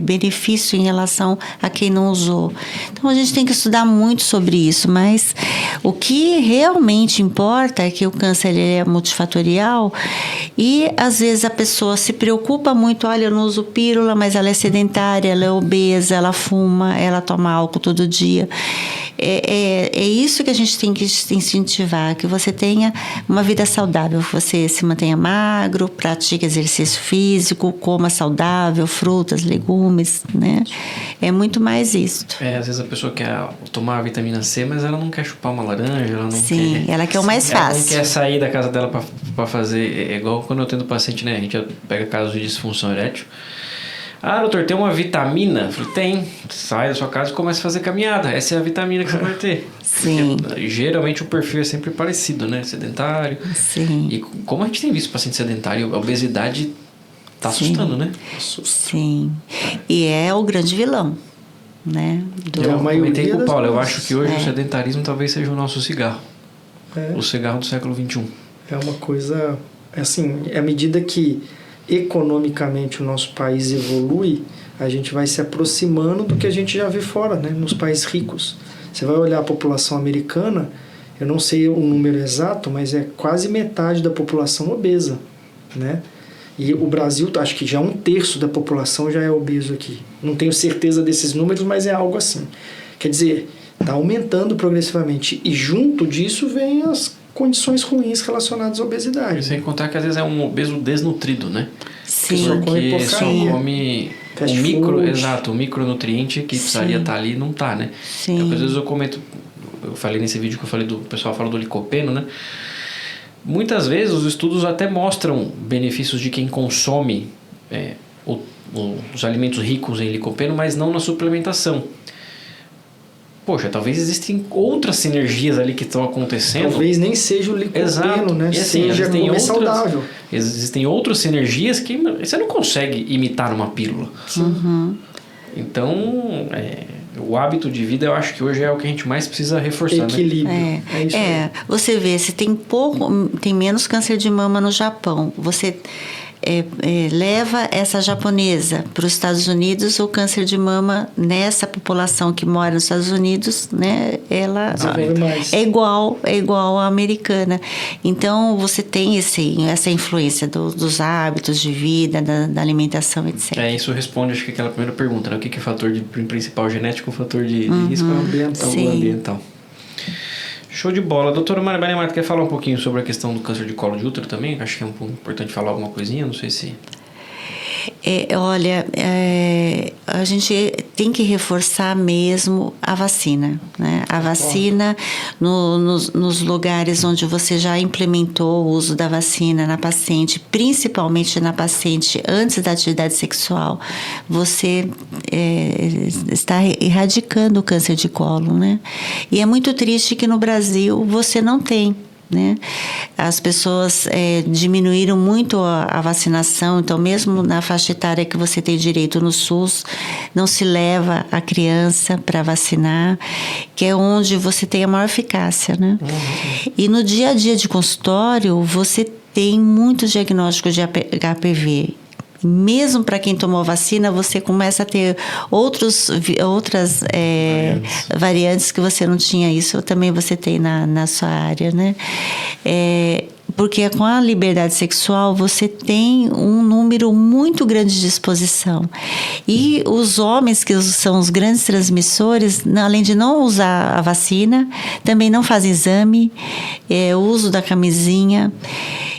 benefício em relação a quem não usou. Então, a gente tem que estudar muito sobre isso, mas o que realmente importa é que o câncer ele é multifatorial e às vezes a pessoa se preocupa muito, olha, eu não uso pílula, mas ela é sedentária, ela é obesa, ela fuma, ela toma álcool todo dia. É isso que a gente tem que incentivar, que você tenha uma vida saudável, que você se mantenha magro, pratique exercício físico, coma saudável, frutas, legumes, né? É muito mais isso. Às vezes a pessoa quer tomar vitamina C, mas ela não quer chupar uma laranja, ela não Sim, quer... ela quer o mais ela fácil. Não quer sair da casa dela pra fazer... É igual quando eu tendo paciente, né? A gente pega casos de disfunção erétil. Ah, doutor, tem uma vitamina? Eu falei, tem. Sai da sua casa e começa a fazer caminhada. Essa é a vitamina que você vai ter. Sim. Porque, geralmente o perfil é sempre parecido, né? Sedentário. Sim. E como a gente tem visto paciente sedentário, a obesidade tá assustando, né? Assusta. Sim. E é o grande vilão, né? Eu comentei com o Paulo, eu acho que hoje o sedentarismo talvez seja o nosso cigarro. O cigarro do século XXI. É uma coisa... Assim, à medida que economicamente o nosso país evolui, a gente vai se aproximando do que a gente já vê fora, né? Nos países ricos. Você vai olhar a população americana, eu não sei o número exato, mas é quase metade da população obesa, né? E o Brasil, acho que já 1/3 da população já é obeso aqui. Não tenho certeza desses números, mas é algo assim. Quer dizer, está aumentando progressivamente. E junto disso vem as condições ruins relacionadas à obesidade. Sem contar que às vezes é um obeso desnutrido, né? Sim. Porque só come o micronutriente que precisaria estar ali não está, né? Sim. Então, às vezes eu comento, eu falei nesse vídeo que eu falei o pessoal fala do licopeno, né? Muitas vezes os estudos até mostram benefícios de quem consome os alimentos ricos em licopeno, mas não na suplementação. Poxa, talvez existem outras sinergias ali que estão acontecendo. Talvez nem seja o licopeno, exato, né? E assim, seja comer saudável. Existem outras sinergias que você não consegue imitar uma pílula. Uhum. Então, o hábito de vida eu acho que hoje é o que a gente mais precisa reforçar. Equilíbrio. Né? É isso aí. Você vê, se tem menos câncer de mama no Japão, você leva essa japonesa para os Estados Unidos, o câncer de mama nessa população que mora nos Estados Unidos, né, ela é igual à americana. Então você tem essa influência dos hábitos de vida, da alimentação, etc. Isso responde, acho que aquela primeira pergunta, né? O que é fator principal genético ou fator de risco ambiental? Show de bola. Doutora Maria Marta, quer falar um pouquinho sobre a questão do câncer de colo de útero também? Acho que é um pouco importante falar alguma coisinha, não sei se... A gente tem que reforçar mesmo a vacina, né? A vacina nos lugares onde você já implementou o uso da vacina na paciente, principalmente na paciente antes da atividade sexual, você está erradicando o câncer de colo, né? E é muito triste que no Brasil você não tem, né? As pessoas diminuíram muito a vacinação, então mesmo na faixa etária que você tem direito no SUS, não se leva a criança para vacinar, que é onde você tem a maior eficácia, né? E no dia a dia de consultório, você tem muitos diagnósticos de HPV. Mesmo para quem tomou vacina, você começa a ter outras variantes que você não tinha. Isso também você tem na sua área, né? Porque com a liberdade sexual você tem um número muito grande de exposição. E os homens, que são os grandes transmissores, além de não usar a vacina, também não fazem exame, o uso da camisinha.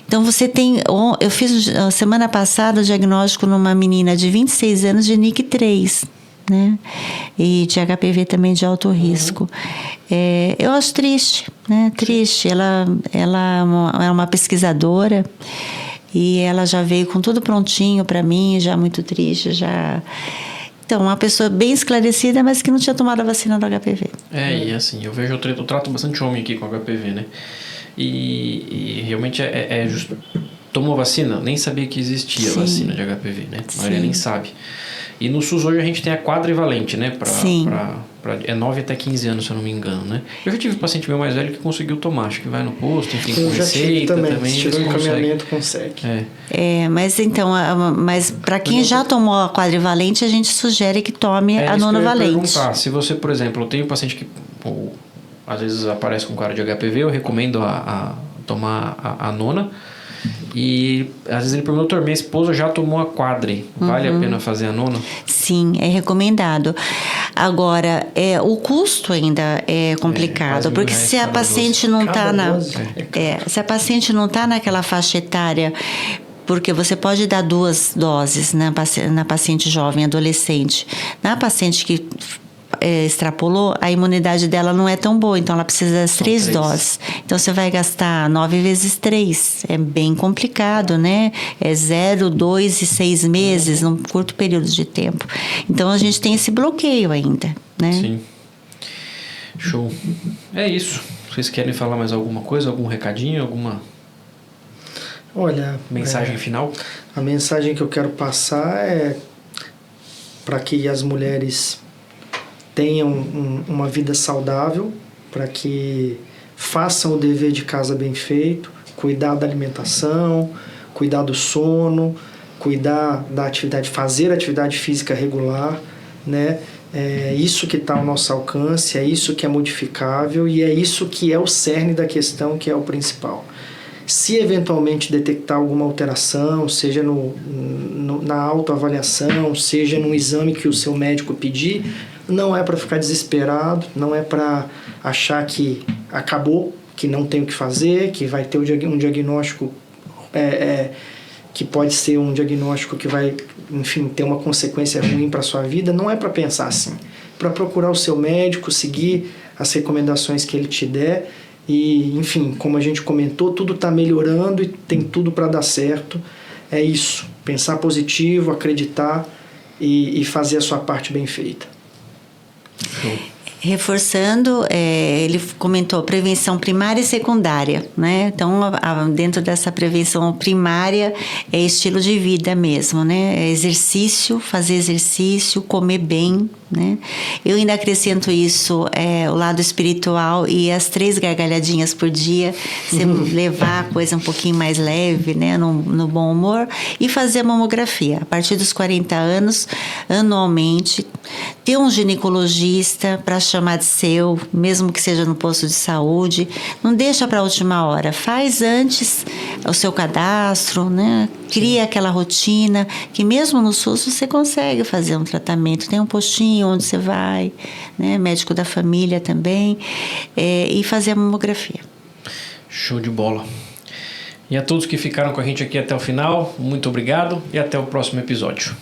Então você tem... Eu fiz semana passada o diagnóstico numa menina de 26 anos de NIC3, né? E de HPV também de alto risco. Eu acho triste, né? Triste. Ela é uma pesquisadora e ela já veio com tudo prontinho para mim, já muito triste, já... Então, uma pessoa bem esclarecida, mas que não tinha tomado a vacina do HPV. E assim, eu trato bastante homem aqui com HPV, né? E realmente é justo. Tomou vacina? Nem sabia que existia vacina de HPV, né? A maioria nem sabe. E no SUS hoje a gente tem a quadrivalente, né? É 9 até 15 anos, se eu não me engano, né? Eu já tive um paciente meu mais velho que conseguiu tomar, acho que vai no posto, enfim, com receita também. Se tiver um encaminhamento, consegue. Mas então, mas para quem já tomou a quadrivalente, a gente sugere que tome a nonovalente. Se você, por exemplo, eu tenho um paciente que às vezes aparece com cara de HPV, eu recomendo a tomar a nona. E às vezes ele pergunta, doutor, minha esposa já tomou a quadri, vale a pena fazer a nona? Sim, é recomendado. Agora, o custo ainda é complicado, porque se a paciente não está se a paciente não está naquela faixa etária, porque você pode dar 2 doses na paciente jovem, adolescente. Na paciente que extrapolou, a imunidade dela não é tão boa, então ela precisa das 3 doses. Então você vai gastar 9 vezes 3. É bem complicado, né? É 0, 2 e 6 meses num curto período de tempo. Então a gente tem esse bloqueio ainda, né? Sim. Show. É isso. Vocês querem falar mais alguma coisa? Algum recadinho? Alguma mensagem final? A mensagem que eu quero passar é para que as mulheres tenham uma vida saudável, para que façam o dever de casa bem feito, cuidar da alimentação, cuidar do sono, cuidar da atividade, fazer atividade física regular, né? É isso que está ao nosso alcance, é isso que é modificável e é isso que é o cerne da questão, que é o principal. Se eventualmente detectar alguma alteração, seja na autoavaliação, seja num exame que o seu médico pedir, não é para ficar desesperado, não é para achar que acabou, que não tem o que fazer, que vai ter um diagnóstico que pode ser um diagnóstico que vai, enfim, ter uma consequência ruim para a sua vida. Não é para pensar assim. Para procurar o seu médico, seguir as recomendações que ele te der. E, enfim, como a gente comentou, tudo está melhorando e tem tudo para dar certo. É isso, pensar positivo, acreditar e fazer a sua parte bem feita. Reforçando, ele comentou prevenção primária e secundária, né? Então, dentro dessa prevenção primária é estilo de vida mesmo, né? É exercício, fazer exercício, comer bem, né? Eu ainda acrescento isso, o lado espiritual e as 3 gargalhadinhas por dia, você levar a coisa um pouquinho mais leve, né? No bom humor, e fazer a mamografia. A partir dos 40 anos, anualmente, ter um ginecologista para chamar de seu, mesmo que seja no posto de saúde. Não deixa para a última hora, faz antes o seu cadastro, né? Cria aquela rotina que mesmo no SUS você consegue fazer um tratamento. Tem um postinho onde você vai, né? Médico da família também, e fazer a mamografia. Show de bola. E a todos que ficaram com a gente aqui até o final, muito obrigado e até o próximo episódio.